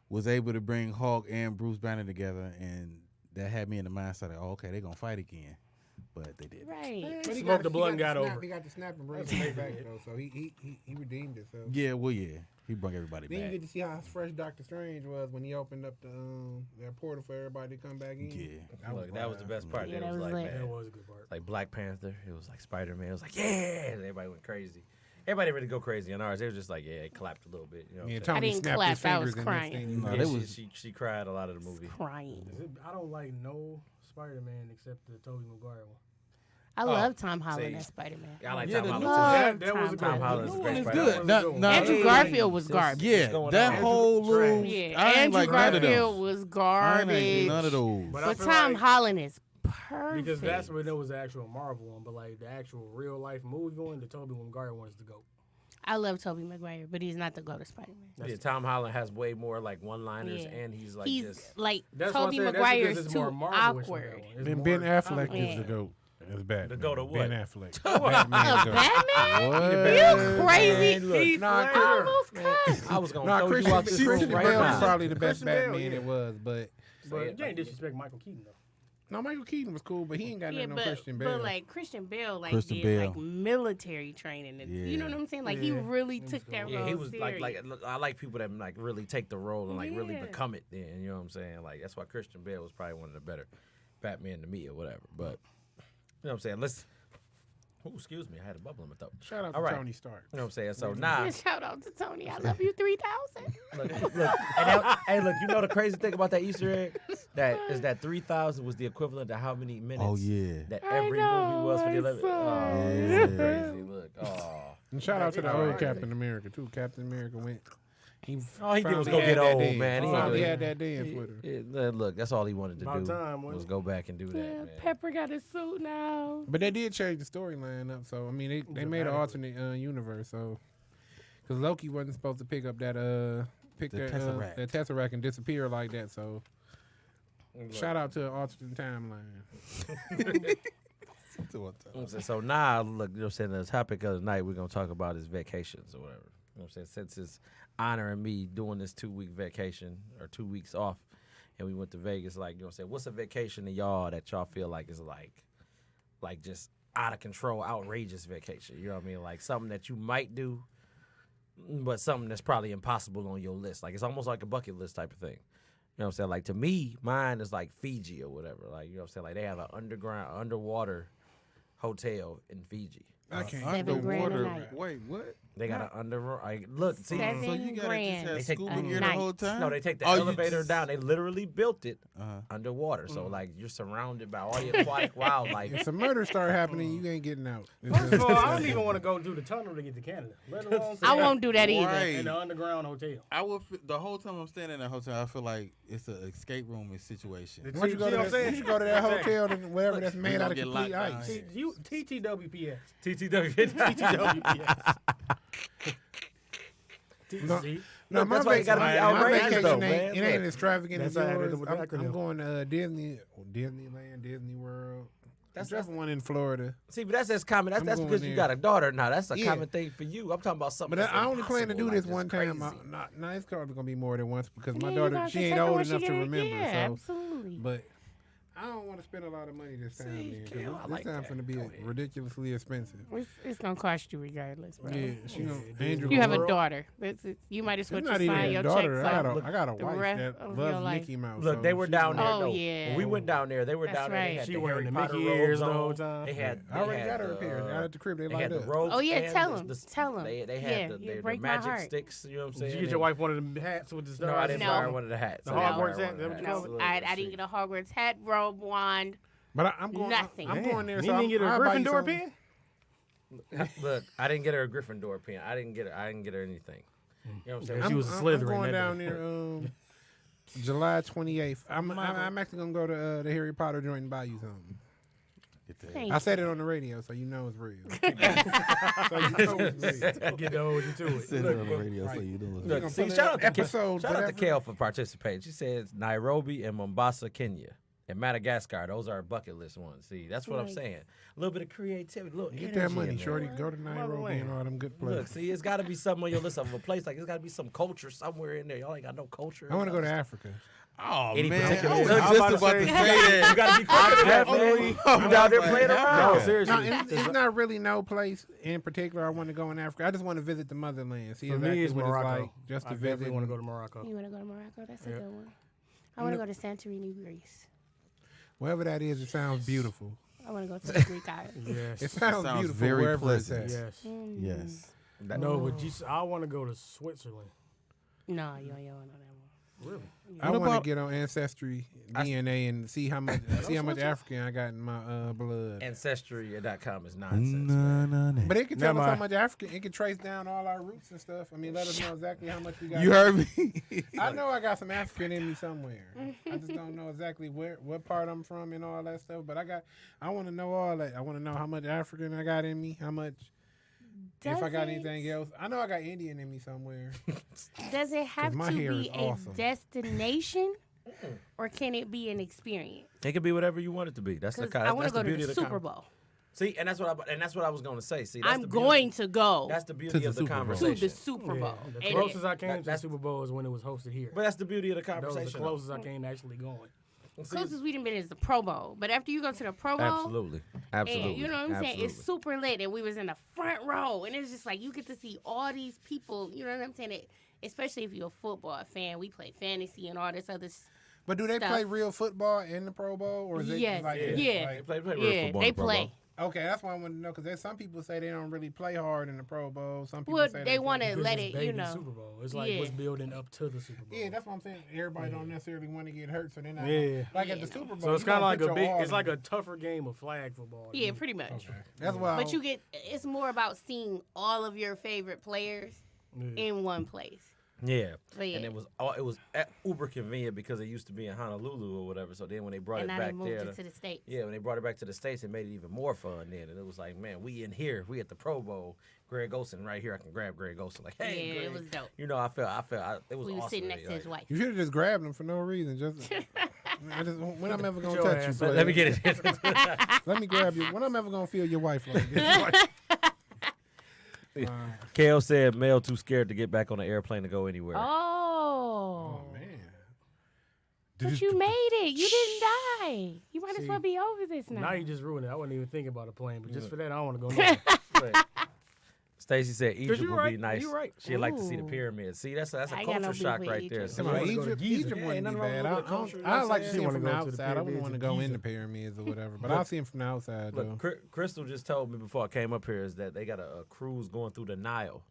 was able to bring Hulk and Bruce Banner together, and that had me in the mindset of, oh, okay, they're gonna fight again, but they did. Right. But he Smoked the he blunt and got snap, over. He got the snap and bring him back though, so he redeemed it. So Yeah, well, yeah, he brought everybody then you back. get to see how fresh Doctor Strange was when he opened up the that portal for everybody to come back in. Yeah. Look, that was the best part. Yeah, It that was was like, lit. man, That was a good part. like Black Panther. It was like Spider-Man. It was like, yeah, and everybody went crazy. Everybody didn't really go crazy on ours. They were just like, yeah, it clapped a little bit. You know what Yeah, I'm saying? Tony didn't snapped clap, his I was fingers and crying. next thing you No, know- Yeah, they she, was- she cried a lot of the movie. Crying. I don't like no Spider-Man except the Tobey Maguire one. I love Tom Holland see. as Spider-Man. I like Yeah, Tom the Holland That was a Tom good one. Holland's The a new great one is Spider-Man. good. That was a good one. Andrew Hey, Garfield was Just- garbage. Yeah, going that on? whole Andrew little. Trash. Yeah, I ain't Andrew like none of Garfield them. was I ain't garbage. none of those. But I But feel Tom like- Holland is perfect. Because that's when there was the actual Marvel one, but like the actual real life movie one, the Tobey Maguire one is the GOAT. I love Tobey Maguire, but he's not the go to Spider-Man. Yeah, Tom Holland has way more like one-liners, Yeah. and he's like He's just. like That's what I'm Tobey saying. That's Maguire because is it's too more Marvel-ish with that awkward. one. It's Then more Ben Affleck comic. is the GOAT as Batman. The GOAT of what? Ben Affleck. A Batman GOAT. Batman? What? You crazy? Man, look, Heath Nah, Ledger. I almost cussed. I was gonna Nah, throw Christian, you out this room Christian right Bale was now. probably the best Christian Bale, Batman yeah. it was, but But you can't disrespect Michael Keaton though. no, Michael Keaton was cool, but he ain't got Yeah, nothing on Christian Bale. but like Christian Bale, like Christian did Bale. like military training, and you know Yeah. what I'm saying? Like he Yeah. really He was took cool. that Yeah, role he was serious. look, I like people that like really take the role and like really Yeah. become it. Then you know what I'm saying? Like that's why Christian Bale was probably one of the better Batman to me or whatever. But you know what I'm saying? Let's. Oh, excuse me, I had a bubble in my throat. Shout out All to right. Tony Stark. You know what I'm saying? So nah, Yeah, shout out to Tony. I love you 3,000. look, and that, hey, look, you know the crazy thing about that Easter egg? That is that 3,000 was the equivalent to how many minutes Oh yeah. that I every know, movie was for the I 11. saw Oh, it. it's so crazy. Look, oh. And shout out to the All old right. Captain America too. Captain America went. He All he did was finally go had get that old, dance. man. He He ain't finally really- had that dance with her. Look, that's all he wanted to About do time, wasn't was it? go back and do that, Yeah, man. Pepper got a suit now. But they did change the storyline up, so I mean they made an alternate universe. So because Loki wasn't supposed to pick up that The Tesseract. that Tesseract and disappear like that. So shout out to an alternate timeline. So now, look, you know what I'm saying, the topic of the night we're going to talk about is vacations or whatever. You know what I'm saying? Since it's honoring me doing this 2-week vacation or 2 weeks off, and we went to Vegas, like, you know what I'm saying, what's a vacation to y'all that y'all feel like is like just out of control, outrageous vacation? You know what I mean? Like something that you might do, but something that's probably impossible on your list. Like it's almost like a bucket list type of thing. You know what I'm saying? Like to me, mine is like Fiji or whatever. Like, you know what I'm saying? Like they have an underwater hotel in Fiji. I can't. $7,000 a night. Wait, what? They got an look, see, So you gotta $7,000 just They have take- scuba a gear the night. whole time? no, they take the Oh, you elevator just- down. They literally built it Uh-huh. underwater. So like you're surrounded by all your aquatic wildlife. If some murder start happening, you ain't getting out. First of all, I don't even want to go through the tunnel to get to Canada. Let alone I won't do that either. Right. in the underground hotel. I would the whole time I'm staying in that hotel, I feel like it's an escape room situation. The Once you go to what I'm that, saying? once you go to that hotel, then whatever that's made gonna out of get complete locked down. ice. See, you TTWPS. TTW. TTWPS. No, See? No, Look, my, that's why you gotta be my outrageous, vacation though, ain't, man. it ain't Look. as extravagant That's as how I did yours. it with the I'm acronym. going to Disneyland, Disney World. That's That's one in Florida. See, but that's common. That's I'm because going you there. got a daughter now. That's a Yeah. common thing for you. I'm talking about something. But that's I only plan to impossible, do this like, one just time. crazy. No, it's probably gonna be more than once because my Yeah, you daughter, got she to ain't take her old when she enough to get- remember. Yeah, so, absolutely. but I don't want to spend a lot of money this time. See, Then, 'cause Kel, I this like time that. finna be Go ahead. ridiculously expensive. It's gonna cost you regardless, bro. Yeah, she gonna. Yeah, Angel You have a World. daughter. You might as It's well not just even sign a your daughter. check I got a the wife rest that of your loves life. Mickey Mouse. Look, so they were she's down gonna- there. Oh, though. yeah. When we went down there, they were That's down there. They right. had She the wearing Harry the Potter Mickey robes ears the on. whole time. They had. I already they got had her up here. the, Down at the crib, they They light had the up. robes. Oh, yeah, and tell the- 'em. the- Tell 'em. They Yeah, had you the break my magic heart. sticks. You know what I'm Did saying? you get your wife one of the hats with the stars? No, I didn't No. buy her one of the hats. The I didn't buy her Hogwarts one hat, of the that what you hats. call it? No, I didn't get a Hogwarts hat, robe, wand. But I'm going. Nothing. I'm Damn. going there. You So didn't I'm, get her a I'll buy you Gryffindor something. pen? Look, I didn't get her a Gryffindor pen. I didn't get her anything. You know what I'm saying? She was a I'm Slytherin going that down day. there July 28th. I'm actually gonna go to the Harry Potter joint and buy you something. Thank I said it on the radio, so you know it's real. Get the old to it. Sit on the radio so you don't Look, gonna see, put shout in out to episode, shout out to whatever. Kale for participating. She says Nairobi and Mombasa, Kenya, and Madagascar. Those are bucket list ones. See, that's what I'm Nice. saying. A little bit of creativity, a little Get energy that money, in there. shorty. Go to Nairobi and all them good Look, places. see, it's got to be something on your list of a place. Like, it's got to be some culture somewhere in there. Y'all ain't got no culture. I want to go to Africa. Oh, Any man. particular- I was Look, just I'm about to say that. You got to be quick to that, Definitely. man. You down there playing No, around. No, seriously. it's not really no place in particular I want to go in Africa. I just want to visit the motherland. See For exactly me, it's what Morocco. it's like. Just I to definitely visit. want to go to Morocco. You want to go to Morocco? That's a Yep. good one. I want to go to Santorini, Greece. Wherever that is, it sounds beautiful. I want to go to the Greek islands. Yes. It sounds, sounds beautiful very wherever pleasant. it's at. Yes. Mm. Yes. No, but I want to go to Switzerland. No, you don't know that one. Really? I What want to about- get on Ancestry DNA and see how much African I got in my blood. Ancestry.com is nonsense. man. But it can tell Never us how mind. much African. It can trace down all our roots and stuff. I mean, let us know exactly how much we got. You heard me? I know I got some African in me somewhere. I just don't know exactly what part I'm from and all that stuff. But I want to know all that. I want to know how much African I got in me. How much. If I got Does it- anything else, I know I got Indian in me somewhere. Does it have my to hair be is a awesome. destination, or can it be an experience? It can be whatever you want it to be. That's the Because kind. I want That's to go the to beauty the of the Super con- Bowl. See, and that's what I was going to say. See, that's I'm the beauty- going to go That's the beauty To the of the Super Bowl. to conversation. the Super Bowl. The And closest I came to the that's- Super Bowl is when it was hosted here. But that's the beauty of the That was the conversation. closest I came to actually going. See, closest we done been is the Pro Bowl. But after you go to the Pro Bowl, Absolutely, absolutely. and you know what I'm saying, it's Absolutely. super lit, and we was in the front row, and it's just like you get to see all these people. You know what I'm saying? Especially if you're a football fan, we play fantasy and all this other. But do they Stuff. play real football in the Pro Bowl, or is it Yes, just like yeah. They play real Yeah, football they in the Pro play. Bowl. Okay, that's why I want to know because there's some people say they don't really play hard in the Pro Bowl. Some people Well, say they play- want to Because let it's it, you baby know. Super Bowl. It's like Yeah. what's building up to the Super Bowl. Yeah, that's what I'm saying. Everybody don't necessarily want to get hurt, so they're not. Yeah. Like at Yeah, the Super Bowl. So it's you kind of gonna like put a your big. all It's like in. a tougher game of flag football. Yeah, pretty much. That's why. But you get it's more about seeing all of your favorite players in one place. Yeah. But yeah. And it was uber convenient because it used to be in Honolulu or whatever. So then when they brought And it now they back moved there, it to the States. yeah, when they brought it back to the States, it made it even more fun then. And it was like, man, we in here, we at the Pro Bowl. Greg Olsen right here. I can grab Greg Olsen. Like, hey, Yeah, Greg. it was dope. You know, I felt it was We awesome. was sitting next to Like, his wife. You should have just grabbed them for no reason. Just When I'm ever gonna Your touch you, ass. player? Let me get it. Let me grab you. When I'm ever gonna feel your wife like this? Kale said Mel too scared to get back on the airplane to go anywhere. Oh. Man. But you made it. You didn't die. You might as well be over this now. Now you just ruined it. I wasn't even thinking about a plane, but just for that, I don't want to go nowhere. Wait. Stacy said Egypt you would right. be nice. You right. She'd like to see the Ooh. pyramids. See, that's a I got culture no beef shock with right there. Egypt. So Come on, wanna go to Egypt, Giza. Egypt Yeah, wouldn't ain't be nothing bad. wrong with the culture, you know I what like I'm to saying? see him She from the wanna go to the outside. I wouldn't pyramids want to of go in Giza. the pyramids or whatever, but I'll see him from the outside though. Look, Crystal just told me before I came up here is that they got a cruise going through the Nile,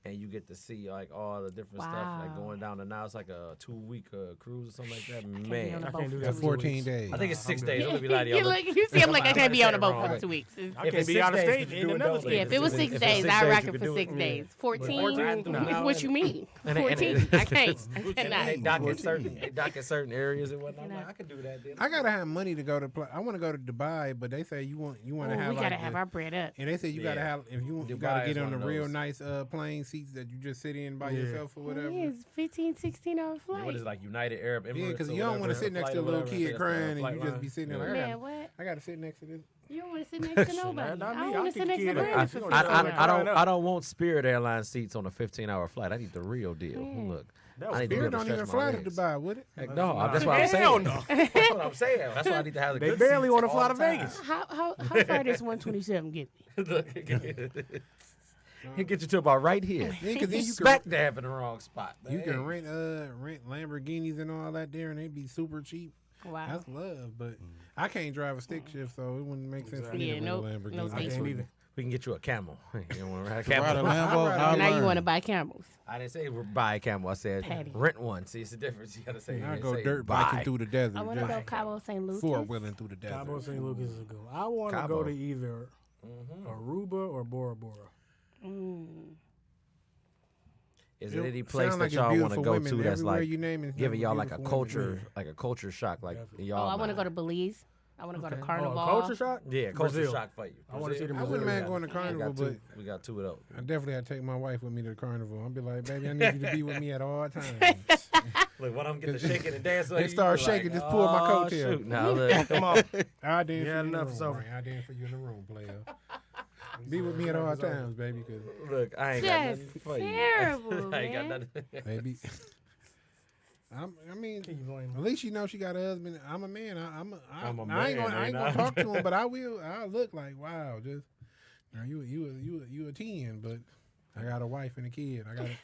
and you get to see like all the different stuff like Wow. going down the Nile. It's like a 2-week cruise or something like that. Can't be on Man, a I boat can't do for that. At 2 14 weeks. days. I think it's 6 I'm days. good. Don't let me lie to y'all. You, look, you seem like I can't be on a boat for Right. 2 weeks. I If can't it's be 6 out of days, state you in do it, another don't state. do Yeah, if it was If 6 it's days, 6 I days, rock you it can for do 6 it. days. But 14? 14? What you mean? And- 14? I can't. I cannot. They dock in 14. certain, they dock in certain areas and whatnot. I'm Cannot. like, I can do that. Then I gotta have money to go to. I want to go to Dubai, but they say you want to Oh, have. we like gotta have our bread up. And they say you gotta Yeah. have if you Dubai gotta is get on one the of real those. nice plane seats that you just sit in by Yeah. yourself or whatever. Yeah, it's 15, 16-hour flight. what is it, like United Arab Emirates? Yeah, because or you don't want to whatever, sit next flight to a or little whatever. kid That's the crying and flight you just line. be sitting there Yeah. like, Man, what? I gotta sit next to this. You don't want to sit next to nobody. not I me. don't I'll want to kick sit next the to kid out. Brandon for I- 15 hours. I don't want Spirit Airlines seats on a 15-hour flight. I need the real deal. Yeah. Look, That I was need to be Spirit able to don't even stretch fly my to legs. Dubai, would it? Heck no, Nah. that's what I'm saying. Hell no. That's what I'm saying. That's why I need to have the They good barely seats want to all fly to the time. Vegas. How far does 127 get me? Look, he'll get you to about right here. Yeah, because then you Smack dab in the wrong spot. you Man. can rent Lamborghinis and all that there, and they'd be super cheap. Wow. That's love, but I can't drive a stick shift, so it wouldn't make sense for me Yeah, to rent nope, a no Lamborghini. stick I can't either. We can get you a camel. You don't want to ride a Ride a camel. Lambo. I'd I'll Now you learn. want to buy camels. I didn't say buy a camel. I said Patty. rent one. See, it's the difference. You gotta say. I you go say dirt buy. biking through the desert, I want to go just Cabo St. Lucas. four-wheeling through the desert. Cabo St. Lucas is a good one. I want to Cabo. go to either Aruba or Bora Bora. Is it any Sound place like that it's y'all want to beautiful go women. to that's Everywhere like you name it, giving y'all like a beautiful women. culture shock? Like Definitely. y'all. Oh, I want to mind. go to Belize. I want to go to Carnival. Culture shock? Yeah, culture Brazil. shock for you. I want to see Brazil. them. I wouldn't Brazilian mind going to We Carnival, got but two. We got two of those. I definitely had to take my wife with me to the Carnival. I'd be like, baby, I need you to be with me at all times. Look, when I'm getting to shaking and dancing, They start shaking, just pull my coattail. Shoot, now look, Come on. I did Yeah, for you in the enough, room, so- Brian. I did for you in the room, player. Be with me at all times, baby, because look, I ain't got That's nothing for you. terrible, I ain't got man. nothing. baby. I mean, Can you blame at me? least you know she got a husband. I'm a man. I'm a I ain't man, gonna gonna talk to him, but I will. I'll look like, wow, just you a 10, but I got a wife and a kid. I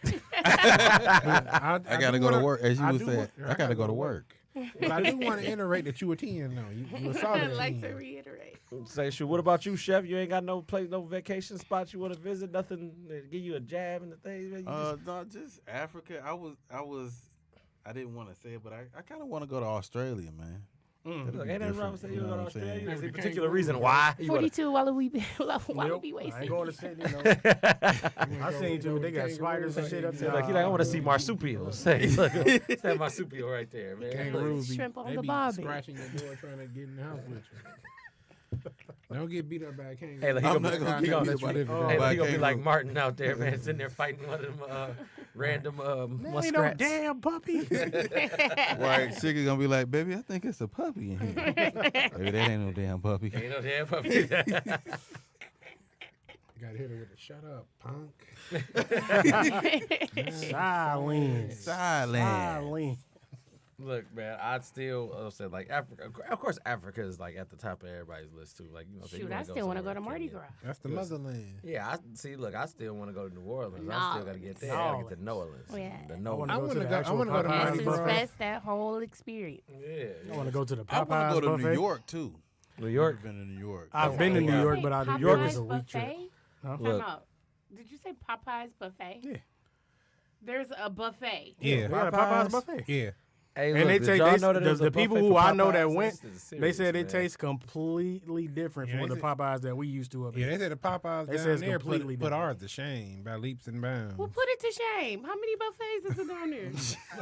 I gotta go to work, as you I would do say. want- I gotta go to work. But I do want to iterate that you a 10, though. You a solid I'd like 10. to reiterate. Say, shoot, what about you, Chef? You ain't got no place, no vacation spots you want to visit? Nothing to give you a jab in the thing? Man? You just- No, just Africa. I didn't want to say it, but I kind of want to go to Australia, man. Look, ain't nothing wrong with saying you You know go to what I'm Australia. saying? There's a particular reason why. You wanna- 42 while we be Nope, I wasting. ain't going to Sydney. No. I seen too, but they got spiders and shit up there. Like, I want to see marsupials. Hey, look, it's that marsupial right there, man. Kangaroos be, Shrimp on they the be barbie. scratching your door trying to get in the house with you. Don't get beat up by a kangaroo. Hey, look, he I'm gonna, not gonna he get gonna, beat up by this hey, by look, a he gonna be like kangaroo. Martin out there, man, sitting there fighting one of them random Ain't no muskrats. damn puppy. Right, Chicky gonna be like, baby, I think it's a puppy in here. Baby, that ain't no damn puppy. Ain't no damn puppy. Got hit her with a shut up, punk. Silence. Silent. Silence. Look, man, I'd still say like Africa. Of course, Africa is like at the top of everybody's list too. Like Shoot, I still want to go to Mardi Gras. That's the motherland. Yeah, I see. Look, I still want to go to New Orleans. I New still got to get there. I gotta get to New Orleans. Yeah. The I New want Orleans. to go to the I actual wanna go to Mardi Popeyes Gras. Essence buffet. Fest, that whole experience. Yeah, I want to go to the I want Popeyes to go to buffet. New York too. New York. I've been to New York. I've been to New Did you York, say but New Popeyes York is a week trip. buffet? Huh? Time Look. out. Did you say Popeyes buffet? Yeah. There's a buffet. Yeah, They got a Popeyes buffet. Yeah. Hey, And look, they did take y'all they, know that there was the a people buffet who for I know that Popeyes? went, This is they serious, said it man. tastes completely different Yeah, from they the said- Popeyes that we used to up Yeah, here. they said the Popeyes They said down it's there completely put different. ours to shame by leaps and bounds. Well, put it to shame. How many buffets is it down there?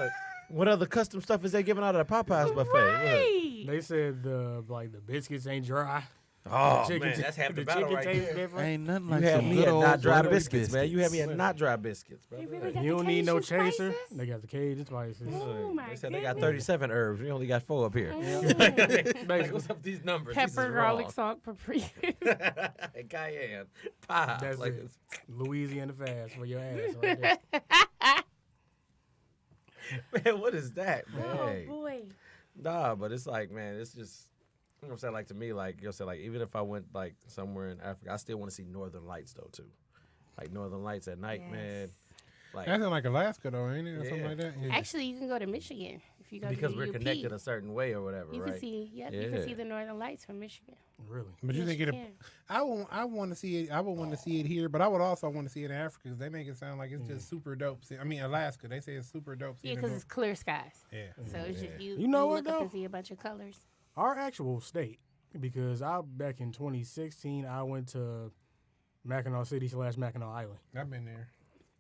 Look, what other custom stuff is they giving out at the Popeyes buffet? Look. Right. They said the biscuits ain't dry. Oh chicken man, that's half the the battle chicken right tastes there. different. Ain't nothing You like had some me good at old not dry butter biscuits, man. You had me at not dry biscuits, They brother. really got You the don't need no Cajun chaser. spices? They got the Cajun spices. Oh my They said they got goodness. 37 herbs. We only got 4 up here. Like, what's up with these numbers? This is Pepper, garlic, wrong. salt, paprika. Cayenne, pie. That's Like, it. Louisiana fast for your ass right there. man, what is that, man? Oh boy. Nah, but it's like, man, it's just, you know what I'm saying? Like, to me, like, you know what I'm saying? Like, even if I went, like, somewhere in Africa, I still want to see Northern Lights, though, too. Like, Northern Lights at night, Yes. man. Like, That's in like Alaska though, ain't it, or something Yeah. like that? Yeah. Actually, you can go to Michigan if you go because to we're the UP. connected a certain way or whatever, You right? can see, you Yeah. can see the Northern Lights from Michigan. Really? But you Yes, think you it? can. I want to see it. I would want to see it here, but I would also want to see it in Africa because they make it sound like it's just super dope. I mean, Alaska, they say it's super dope. Yeah, because it's clear skies. yeah. So it's just you. You know what, look up though? and see a bunch of colors. Our actual state, because back in 2016, I went to Mackinac City / Mackinac Island. I've been there.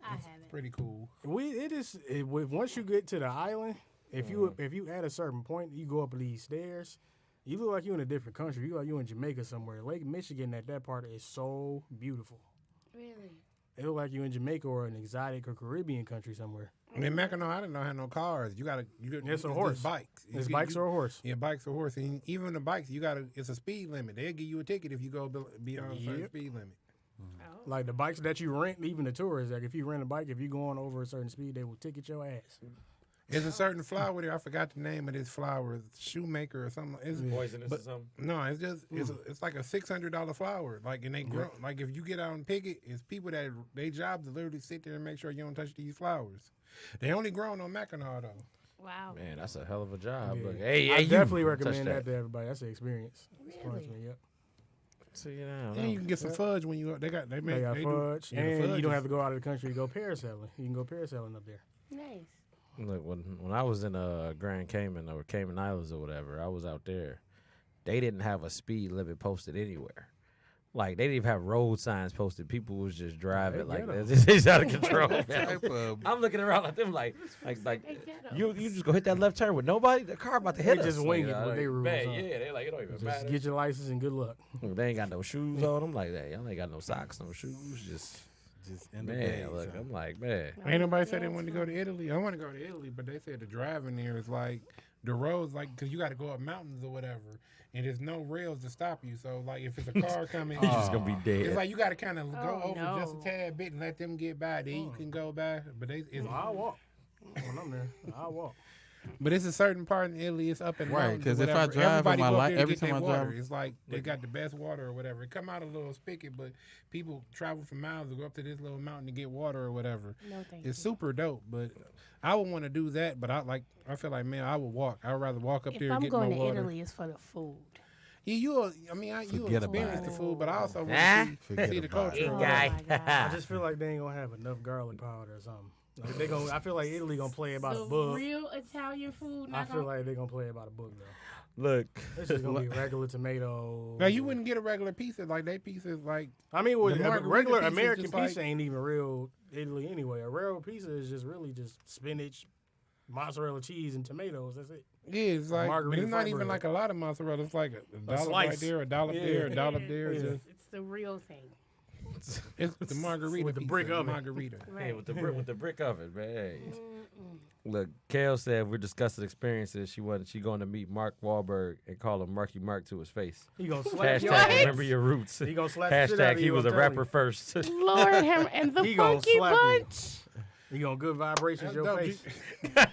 I haven't. Pretty cool. Once you get to the island, if you at a certain point, you go up these stairs, you look like you're in a different country. You look like you're in Jamaica somewhere. Lake Michigan at that part is so beautiful. Really? It look like you're in Jamaica or an exotic or Caribbean country somewhere. I mean, Mackinac Island don't have no cars. You got It's a just horse. bikes. It's bikes or a horse. Yeah, bikes or horse. And even the bikes, it's a speed limit. They'll give you a ticket if you go beyond a certain Yep. speed limit. Oh. Like the bikes that you rent, even the tourists, like if you rent a bike, if you're going over a certain speed, they will ticket your ass. There's a certain flower there. I forgot the name of this flower. It's shoemaker or something. It's, Poisonous but- or something? No, it's just it's like a $600 flower. Like, and they grow. Like, if you get out and pick it, it's people that their job to literally sit there and make sure you don't touch these flowers. They only grown on Mackinac though. Wow. Man, that's a hell of a job. Yeah. Look, hey, I you definitely touch recommend that to everybody. That's an experience. It's fun to Really? me, yep. See, you know, And you can get some fudge when you they make They got they fudge, do, yeah, and fudge you don't is- have to go out of the country to go parasailing. You can go parasailing up there. Nice. Look, when I was in Grand Cayman or Cayman Islands or whatever, I was out there. They didn't have a speed limit posted anywhere. Like, they didn't even have road signs posted. People was just driving like ghetto. that. It's out of control. man. Type of- I'm looking around at them like Hey, ghetto. you just go hit that left turn with nobody. The car about to hit They us. just wing Like, it with their rules man, on. yeah, they like it don't even Just matter. get your license and good luck. They ain't got no shoes on. I'm like that. Y'all ain't got no socks, no shoes. Just in the man, bag, look, son. I'm like man. Ain't nobody said they wanted to go to Italy. I want to go to Italy, but they said the driving there is like the roads, like because you got to go up mountains or whatever, and there's no rails to stop you. So like if it's a car coming, You just gonna be dead. it's like you got to kind of go Oh, over just a no. tad bit and let them get by. Then you can go by. But I'll walk. When I'm there, I'll walk. But it's a certain part in Italy. It's up in Right, mountains or 'cause if I whatever. drive in Everybody my go up life- there to every get their time I water. drive- It's like they got the best water or whatever. It come out a little spigot, but people travel for miles to go up to this little mountain to get water or whatever. No, thank It's you. super dope, but I would want to do that. But I feel like, man, I would walk. I would rather walk up If there and I'm get going my to water. Italy, it's for the food. Yeah, you Forget about experience the it. food, but I also want Nah. to Forget see the about culture. it. Oh Guy. my I God. just feel like they ain't gonna have enough garlic powder or something. Like they gonna. I feel like Italy gonna play about the a book. real Italian food. I Not feel gonna- like they gonna play about a book though. Look, It's just gonna be regular tomatoes. Now you wouldn't get a regular pizza like they pizzas like I mean, with The a margarita regular pizza is American just pizza like- ain't even real Italy anyway. A real pizza is just really just spinach, mozzarella cheese, and tomatoes. That's it. yeah, it's like but Margarita it's not even flatbread. like a lot of mozzarella. It's like a dollop slice. right there, a dollop Yeah. there, a dollop there. It's Yeah. just It's the real thing. it's the margarita With the pizza, brick oven. margarita. Right. hey, with the brick oven, man. Hey. Look, Kale said we're discussing experiences. She going to meet Mark Wahlberg and call him Marky Mark to his face. He gonna slap your Hashtag ass. remember your roots. He gonna slap the shit out Hashtag of he you, was I'm a telling rapper you. first. Lord him and the He gonna funky slap you. bunch. He gonna good vibrations That's your dope. face.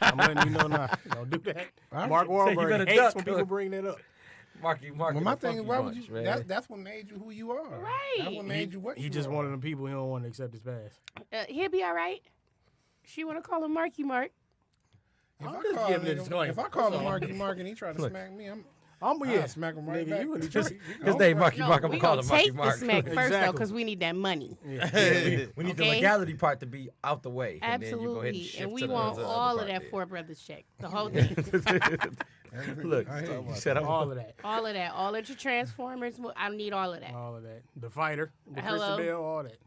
I'm letting you know now. Don't do that. I'm- Mark you Wahlberg better hates duck, when people look. bring that up. Marky Well, my the thing funky is, why would bunch, you? man. That's what made you who you are. Right. That's what made you what He you just are. one of them people he don't want to accept his past. He'll be all right. She want to call him Marky Mark. If I'm I just call giving him, a disclaimer. if I call That's him all. Marky Mark and he try to smack me, I'm I'll smack him right nigga, back. you in Detroit. His name Marky No, Mark. I'm we gonna call gonna him Marky take the Mark. smack first though, Exactly. because we need that money. Yeah. We need the Okay. legality part to be out the way. And then you go ahead and Absolutely, shift and we to the want other all of part that there. Four Brothers check, the whole thing, Look, I hear you. you said I'm All of that. all of that, all of your Transformers. I need all of that. All of that. The fighter, the Hello? Christian Bale, all that.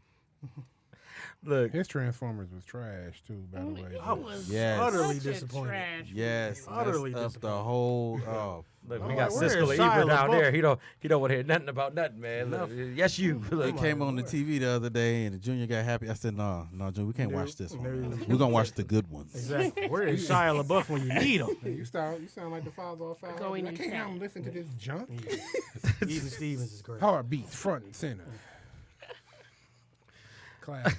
look. His Transformers was trash too, by the way. It was Yes. utterly such a disappointed. trash Yes, Utterly messed up the disappointed. whole. Oh, Look, we I'm got like, where Siskel is and Ebert Shia down LaBeouf? there. He don't want to hear nothing about nothing, man. Look, yes, you. It Look, came on the TV the other day, and the junior got happy. I said, "No, Junior, we can't No, watch this one. no. We're gonna watch the good ones." Exactly. Where is Shia LaBeouf when you need him? You sound like the father of five. Going I can't insane. have him listen to this junk. Even Stevens is great. Heartbeats front and center. Classic.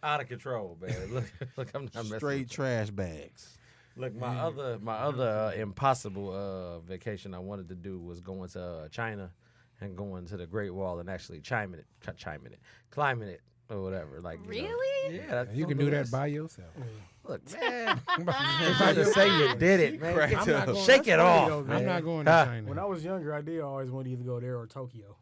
out of control, man. Look, I'm not messing Straight with trash bags. Look, my other impossible vacation I wanted to do was going to China and going to the Great Wall and actually climbing it or whatever. Like, you know. Really? Yeah, that's You can do that by yourself. Look, man. Trying to say you did it, man. Cracked I'm not up. going- Shake it That's funny, off, though, man. I'm not going to Huh? China. When I was younger, I did always want to either go there or Tokyo.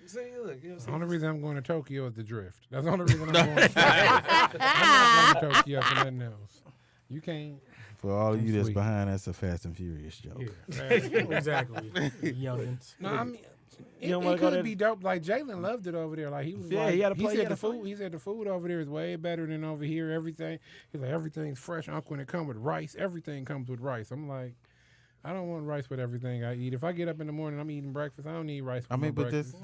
See, look, you know what The I'm only reason I'm going to Tokyo is the drift. That's the only reason I'm going to China. I'm not going to Tokyo for nothing else. You can't. For all of you that's Sweet. behind, that's a Fast and Furious joke. Exactly. Youngins. No, I mean, You don't it wanna go could there? be dope. Like Jalen loved it over there. Like he was, Yeah, like, he had a play- he said had the a play. food. He said the food over there is way better than over here. Everything. He's like everything's fresh. Uncle, when it comes with rice, everything comes with rice. I'm like, I don't want rice with everything I eat. If I get up in the morning, I'm eating breakfast. I don't need rice. With I mean, my but breakfast.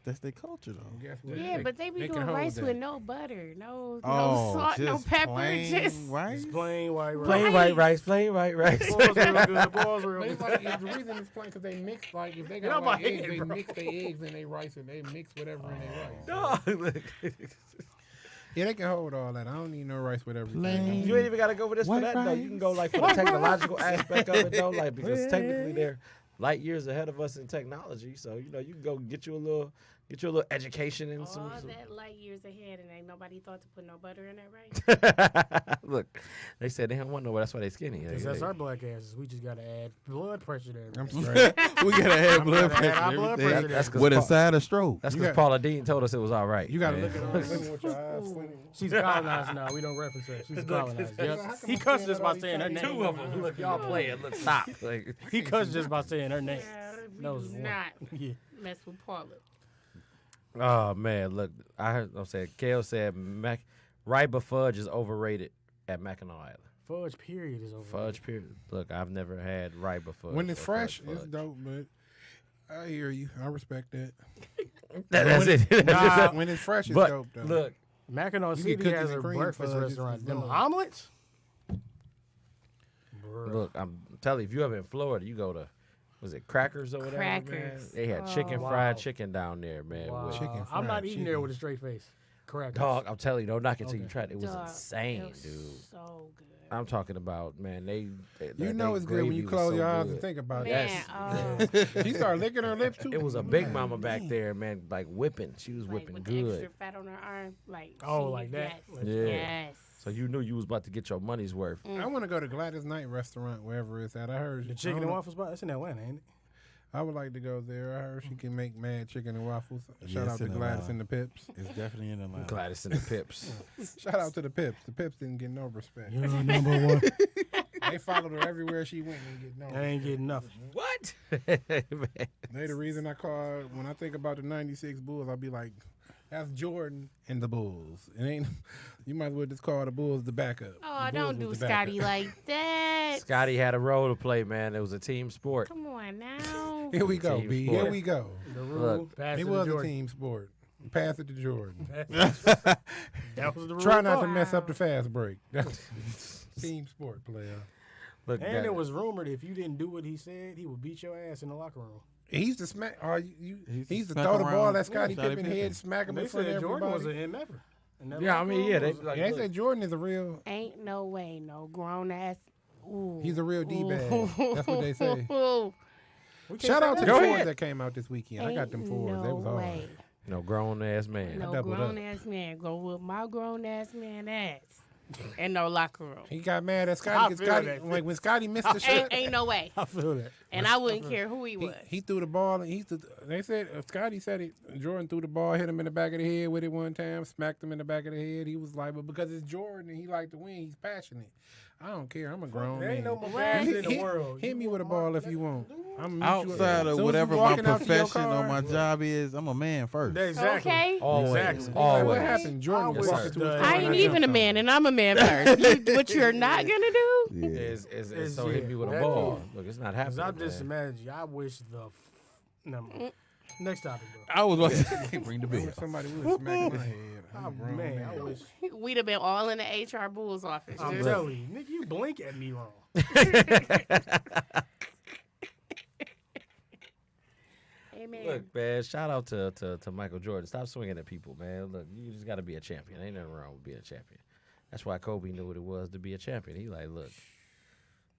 that's their culture though. Guess what? Yeah, but they be can doing hold rice that. with no butter, no Oh, salt, no just pepper, plain just rice. It's plain white rice. Plain white rice, plain white rice. Balls real good. Balls real But it's good. like, the reason it's plain because they mix, like, if they Get got out like my eggs, head, they bro. mix their eggs in their rice and they mix whatever in their rice. No, look. Yeah, they can hold all that. I don't need no rice with everything. Plain. You ain't even got to go with this for White that, though. You rice. can go, like, for the technological aspect of it, though, like, because technically they're light years ahead of us in technology. So, you know, you can go get you a little education and all some. that light years ahead, and ain't nobody thought to put no butter in that rice. Look, they said they don't want no. That's why they skinny. Because that's our black asses. We just got to add blood pressure to I'm everything. straight. We gotta have blood gotta pressure. add our and blood everything. pressure That's 'cause With a Paul- side of stroke. That's You because got- Paula Dean told us it was all right. You got to man. look at her women with your eyes squinting. She's colonized now. We don't reference her. She's colonized. Yep. How come He I'm cussed saying just that by all saying her these name. Two of them. Look, y'all playing. Look, stop. Like, He cussed just by saying her name. Yeah, we That was do one. not Yeah. mess with Paula. oh man, look, I heard. I'm saying, Kale said Riba fudge is overrated at Mackinac Island. Fudge period is over. Fudge period. Look, I've never had Riba fudge. When it's or fresh, fudge. it's dope, but I hear you. I respect that. That's it. Nah, When it's fresh, it's but dope, though. look, Mackinac You City get cookies has and a cream breakfast fudge, it's restaurant. just Them done. omelets? Bruh. look, I'm telling you, if you ever in Florida, you go to, was it Crackers or whatever? Man? Crackers. They had chicken Oh. fried Wow. chicken down there, man. Wow. with- Chicken I'm not fried eating there chicken. with a straight face. Correct. Dog, I'm telling you, don't knock it till you Okay. try it. It was Dog, insane, it was dude. So good. I'm talking about, man, they You know it's good when you close your eyes and think about Man, Yes. it. She started licking her lips, too. It was a big mama back there, man, like whipping. She was like whipping with the good. extra fat on her arm, like Oh, she- like that? Yes. Yeah. Yes. So you knew you was about to get your money's worth. I want to go to Gladys Knight restaurant, wherever it's at. I heard The I chicken don't and know. waffle spot? It's in Atlanta, ain't it? I would like to go there. I heard she can make mad chicken and waffles. Shout Yes, out to in Gladys Atlanta. and the Pips. It's definitely in Atlanta. Gladys and the Pips. Shout out to the Pips. The Pips didn't get no respect. You're number one. They followed her everywhere she went and get no I respect. ain't getting nothing. What? They the reason I call when I think about the '96 Bulls, I'll be like, that's Jordan and the Bulls. It ain't. You might as well just call the Bulls the backup. Oh, The don't Bulls was do the backup. Scotty like that. Scotty had a role to play, man. It was a team sport. Come on now. Here we go, Team B. sport. Here we go. The rule, Look, pass It it to was a Jordan. team sport. Pass it to Jordan. That was the rule. Try not to Wow. mess up the fast break. That's team sport, player. Look, And that- it was rumored if you didn't do what he said, he would beat your ass in the locker room. He used to smack. He used to smack throw the ball around at Scottie Scottie Pippen Pippen. head, smack him And in they front of said Jordan was everybody. an MFer. And that Yeah, I locker mean, room yeah, they was- like. Yeah, they look, said Jordan is a real. Ain't no way, no grown ass. Ooh. He's a real D-bag. That's what they say. Ooh. we can't Shout say out to that. the Go fours ahead. that came out this weekend. I got them Ain't fours. They no was hard. way. no grown ass man. No doubled grown up. ass man go with my grown ass man ass in no locker room. He got mad at I Scotty because feel Scotty, that. like when Scotty missed the shot, Ain't no way. I feel that. And I wouldn't care who he was. he threw the ball and they said Scotty said it. Jordan threw the ball, hit him in the back of the head with it one time, smacked him in the back of the head. He was like, but because it's Jordan and he like to win, he's passionate. I don't care. I'm a grown There man. ain't no more bad in the Hit- world. Hit me with a ball if you want. outside of whatever my profession or my job is, I'm a man first. Exactly. Okay. Always. Exactly. Always. What happened? Jordan I was wish walking to his the- car I and ain't even jumped a on man, him. and I'm a man first. What you're not gonna do? Yeah. Is so yeah, hit me with a that ball. is. Look, it's not Cause happening. I just man. imagine. I wish the. Never mind. Next topic, bro. I was watching. Bring the I bill. wish somebody would smack my head. I'm Oh, a grown man, I wish. We'd have been all in the HR Bulls office. I'm Just- telling you, nigga, you blink at me wrong. Amen. Look, man, shout out to Michael Jordan. Stop swinging at people, man. Look, you just got to be a champion. Ain't nothing wrong with being a champion. That's why Kobe knew what it was to be a champion. He like, look,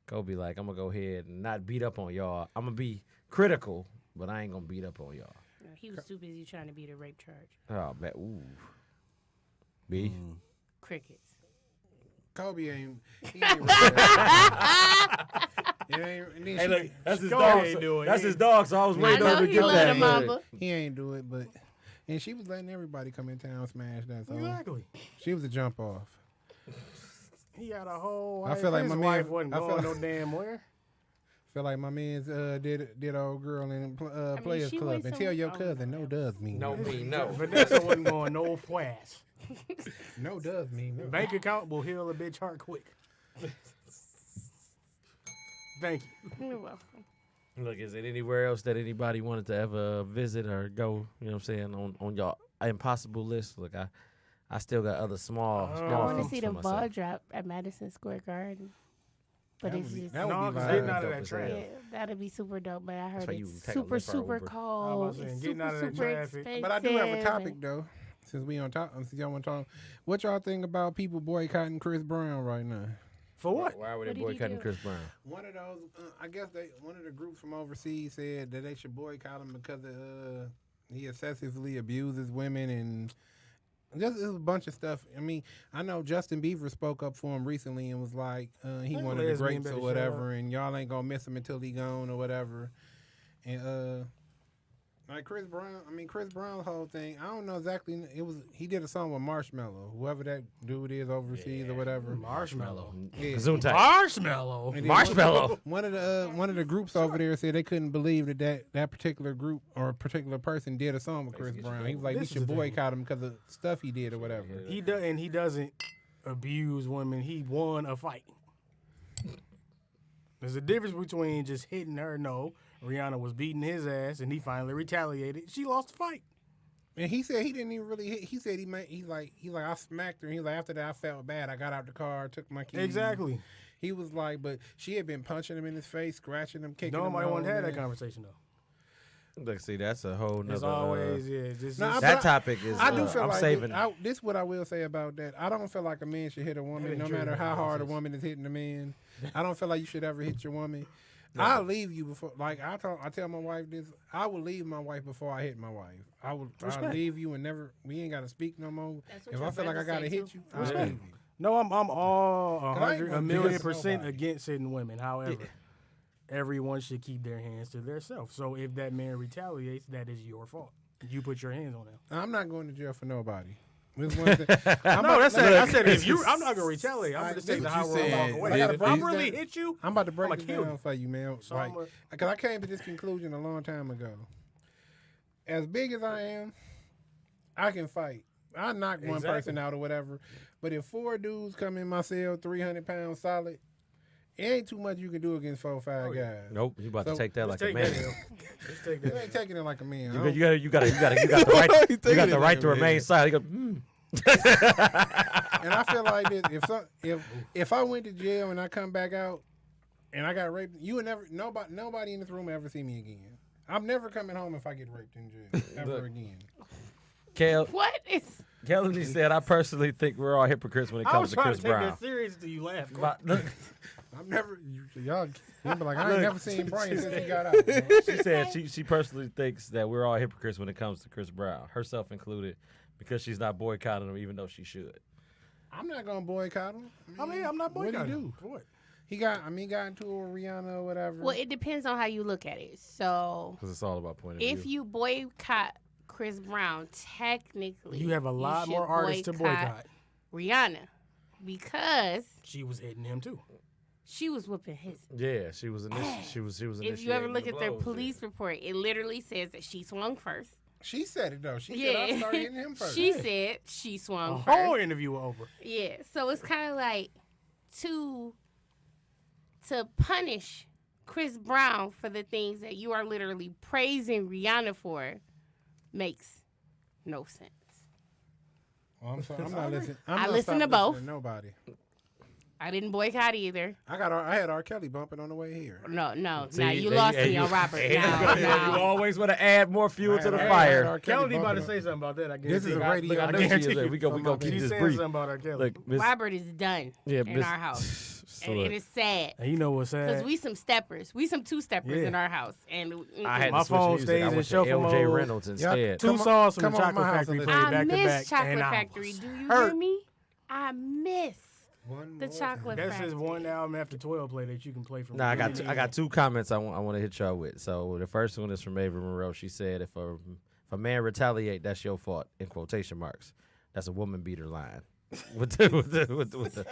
Kobe like, I'm going to go ahead and not beat up on y'all. I'm going to be critical, but I ain't going to beat up on y'all. He was too busy trying to beat a rape charge. Oh, man. Ooh. B? Crickets. Kobe ain't. He ain't really that. It ain't, and then Hey, she- look, that's his Kobe dog. ain't So, do it. that's He- his dog, so I was I waiting know on him to he get love that. the mamba. He ain't do it, but and she was letting everybody come in town smash that. So Exactly. she was a jump off. He got a whole. I Wife. feel like His my wife man- wasn't I feel going like- no damn where. Feel like my man's did old girl in Players she Club went and tell your somewhere- cousin no does mean No, me, no. Vanessa wasn't going no fast. no does mean no. Bank account will heal a bitch heart quick. Thank you. You're welcome. Look, is it anywhere else that anybody wanted to ever visit or go, you know what I'm saying, on y'all impossible list? Look, I still got other small I small want to feats see for the myself. ball drop at Madison Square Garden. But That it's would be- just that would No, be 'cause live. getting out of Dope that as hell. traffic. yeah, that'd be super dope. But I heard why you it's take a super, lift or super Uber. cold. saying, It's getting super, out of that super traffic. expensive. But I do have a topic though. Since we on top, since y'all want to talk, what y'all think about people boycotting Chris Brown right now? For what? Why were they What did he boycotting do? Chris Brown? One of those, I guess one of the groups from overseas said that they should boycott him because he excessively abuses women and just a bunch of stuff. I mean, I know Justin Bieber spoke up for him recently and was like, he That one of the lesbian greats better or shut whatever, and y'all ain't gonna miss him until he gone or whatever. And like Chris Brown's whole thing, I don't know exactly. He did a song with Marshmello, whoever that dude is overseas or whatever. Marshmallow. Yeah. Gesundheit. Marshmallow. And then Marshmallow. One of the groups over there said they couldn't believe that particular group or a particular person did a song with Chris Brown. He was like, This we is should the thing. boycott him because of stuff he did or whatever. He does, and he doesn't abuse women. He won a fight. There's a difference between just hitting her. No, Rihanna was beating his ass, and he finally retaliated. She lost the fight. And he said he didn't even really hit. He said he's like I smacked her. And he's like, after that I felt bad. I got out the car, took my keys. Exactly. He was like, but she had been punching him in his face, scratching him, kicking him. Nobody want to have that conversation. conversation though. Look, see, that's a whole nother. It's always just No, that topic is. I do feel I'm like saving. this. What I will say about that. I don't feel like a man should hit a woman, ain't no true, matter man. how hard a That's- woman is hitting a man. I don't feel like you should ever hit your woman. I'll leave you before. Like I tell my wife this. I will leave my wife before I hit my wife. I'll Respect. leave you and never. We ain't gotta speak no more. That's what If your I feel like I brother gotta say, hit too. you, I'll Respect. leave you. No, I'm all I ain't 100, gonna a do this to $1,000,000% nobody. against hitting women. However, everyone should keep their hands to themselves. So if that man retaliates, that is your fault. You put your hands on him. I'm not going to jail for nobody. This one thing. I'm No, about- that's it. I said if you, I'm not gonna retaliate. I'm Alright, gonna take the this high what road you and walk said. away. I gotta If I break really that- hit you, I'm about to break I'ma this kill down you. for you, man. So Like, I'ma- because I came to this conclusion a long time ago. As big as I am, I can fight. I knock one Exactly. person out or whatever. But if 4 dudes come in my cell, 300 pounds solid, it ain't too much you can do against 4 or 5 guys. Nope, you about to So, take that let's like a take man. that. Let's take You that. ain't taking it like a man. I You don't- got the right. You taking got it the like right a to remain man. silent. You go, And I feel like this. If I went to jail and I come back out and I got raped, you would never nobody in this room will ever see me again. I'm never coming home if I get raped in jail ever Look. again. What is? Kelly said, "I personally think we're all hypocrites when it I comes was to trying Chris to take Brown." that serious until you laughed. But, look, I'm never y'all be like I ain't never seen Brian since he got out. she said she personally thinks that we're all hypocrites when it comes to Chris Brown, herself included, because she's not boycotting him, even though she should. I'm not gonna boycott him. I mean, I'm not What'd he boycotting. do? For what? He got into it with Rihanna or whatever. Well, it depends on how you look at it. So Because it's all about point of if view. you boycott Chris Brown, technically You have a lot should more artists to boycott. Rihanna, because She was hitting him too. She was whooping his. Yeah, she was initiating. If you ever look the at their blows, police report, it literally says that she swung first. She said it though. She said I started hitting him first. She said she swung The first. whole interview was over. Yeah, so it's kind of like to punish Chris Brown for the things that you are literally praising Rihanna for makes no sense. Oh, I'm sorry. I'm not listening. I listen to both. Nobody. I didn't boycott either. I had R. Kelly bumping on the way here. No. See, Now you there lost you- me on Robert. You Now. always want to add more fuel to the I had fire. R. Kelly Kelly about to bumping say something about that. I guess This is a radio. I know she is. We go keep She's this saying brief. something about R. Kelly. Look, Miss, Robert is done yeah, in our house. So And look, it is sad. And you know what's Because sad? we some steppers. We some two-steppers Yeah. in our house. And I had My to switch phone music. stays I in went to shuffle LJ mode. Reynolds instead. Two songs from come the on Chocolate my house Factory and played I back to back. miss Chocolate and I Factory. was Do you hurt. hear me? I miss One the more Chocolate That's Factory. just one album after 12 play that you can play from. Nah, I beginning to got end. two comments I want to hit y'all with. So the first one is from Ava Monroe. She said, "If a man retaliate, that's your fault." In quotation marks. That's a woman beater line. with the emoji.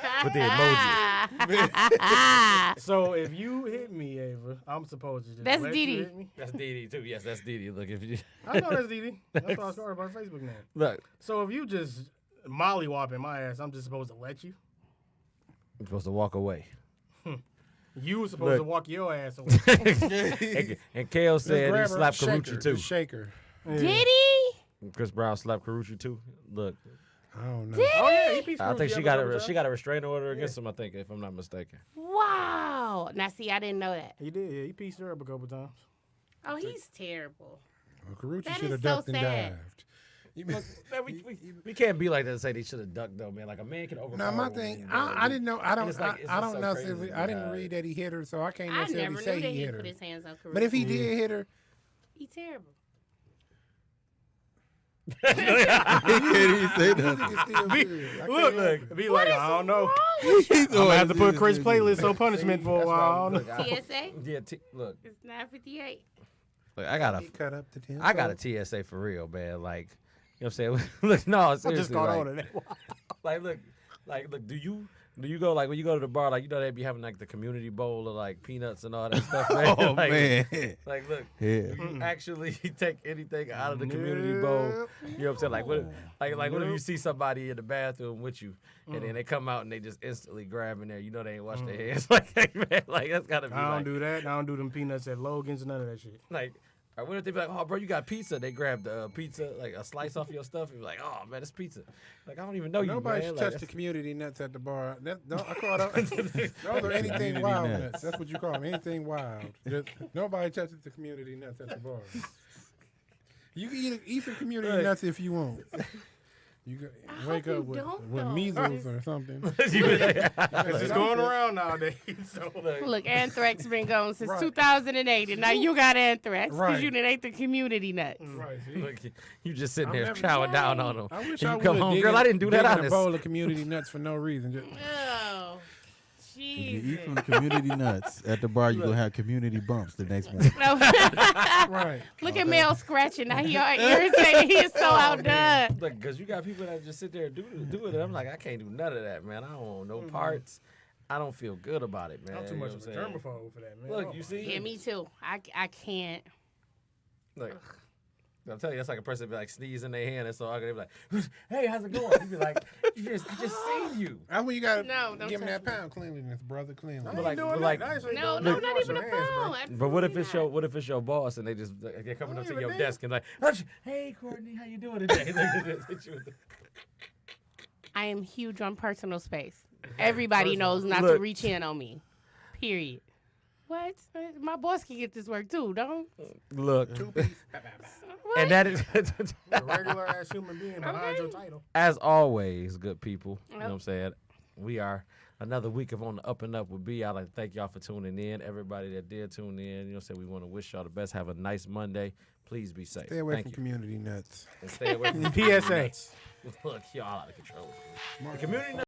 So if you hit me, Ava, I'm supposed to just That's let Dee you Dee. hit me? That's Dee Dee too. Yes, that's Dee Dee. Look, if you I know that's Dee Dee. That's why I started my Facebook name. look, So if you just mollywhopping my ass, I'm just supposed to let you? you're supposed to walk away. You were supposed Look. to walk your ass away. and Kale said he grab her, slapped shake Karuchi her, too. just shake her. Yeah. Did he? Chris Brown slapped Karuchi too. Look, I don't know. Did Oh yeah, he? he pieced I think Karuchi she up got couple a times. restraining order against him. I think, if I'm not mistaken. Wow. Now, see, I didn't know that. He did. Yeah, he pieced her up a couple times. Oh, he's terrible. Well, Karuchi That should is have so ducked and sad. dived. You mean- Man, we can't be like that and say they should have ducked though, man. Like a man can overpower. No, my a woman, thing, you I didn't know. I don't. it's like- it's I just don't so necessarily. crazy I didn't how- read that he hit her, so I can't I necessarily never say knew that he he hit put her. his hands on Karuchi. But if he did hit her, He terrible. He can't even say that. it's still good. I Look, can't- be like, I don't know. He's I'm gonna have to put Chris play. playlist on punishment for a That's why- while. look, I- TSA? Yeah, look, It's 9:58. I got He cut up the tempo. I got a TSA for real, man. Like, you know what I'm saying? Look, no, I seriously. just caught like, on to that. like, look, do you go, like, when you go to the bar, like, you know they be having like the community bowl of like peanuts and all that stuff, man? Oh like, man. Like, look, Yeah. do you actually take anything out of the community bowl? Nope. You know what I'm saying? Like, what if you see somebody in the bathroom with you, and then they come out and they just instantly grab in there? You know they ain't washed their hands. Like, hey, man, like that's gotta be I don't like, do that. I don't do them peanuts at Logan's. None of that shit. like. Or what if they be like, oh, bro, you got pizza? They grab the pizza, like a slice off your stuff, and be like, oh, man, it's pizza. Like, I don't even know you, Nobody man. should Like, touch the community nuts at the bar. I call those are anything Community wild nuts. nuts. That's what you call them. Anything wild. Nobody touches the community nuts at the bar. You can eat some community nuts if you want. You can I wake hope up you with don't, with though. measles or something. Cause it's going around nowadays. So Look, anthrax been going since Right. 2008, and now you got anthrax because Right. you didn't ate the community nuts. Right. see? look, you just sitting I'm there never- chowing down on them. I wish And I you come would've home, digging- girl, I didn't do that digging honest. a bowl of community nuts for no reason. Just, Oh, If you Jesus. eat from the community nuts at the bar, you gonna have community bumps the next morning. right. Look at Mel scratching. Now he all irritated. He is so outdone. Look, because you got people that just sit there and do it. And I'm like, I can't do none of that, man. I don't want no parts. I don't feel good about it, man. I'm too You much know of what a I'm saying? germaphobe for that, man. Look, Oh you my see? Yeah, me too. I can't. Like, I'm telling you, that's like a person be like sneeze in their hand and so I could be like, hey, how's it going? You be like, I just seen you. That's when you gotta No, don't give him touch that pound cleanliness, brother. Cleanliness. I But ain't like- doing but like- that. I ain't saying No, doing no, that. not Wash even a your hands, bro. phone. But what if it's Absolutely your what if it's your boss and they just they're coming up to even your then. desk and like, hey Courtney, how you doing today? They just hit you with the- I am huge on personal space. Everybody knows not to Look. reach in on me. Period. What? My boss can get this work too, don't? Look, What? and that is A regular ass human being behind your title. as always, good people. You know Yep. what I'm saying? We are another week of On the Up and Up with B. I'd like to thank y'all for tuning in. Everybody that did tune in, you know what I'm saying? We want to wish y'all the best. Have a nice Monday. Please be safe. Stay away Thank from you. community nuts. And stay away from PSA. Look, y'all out of control. The community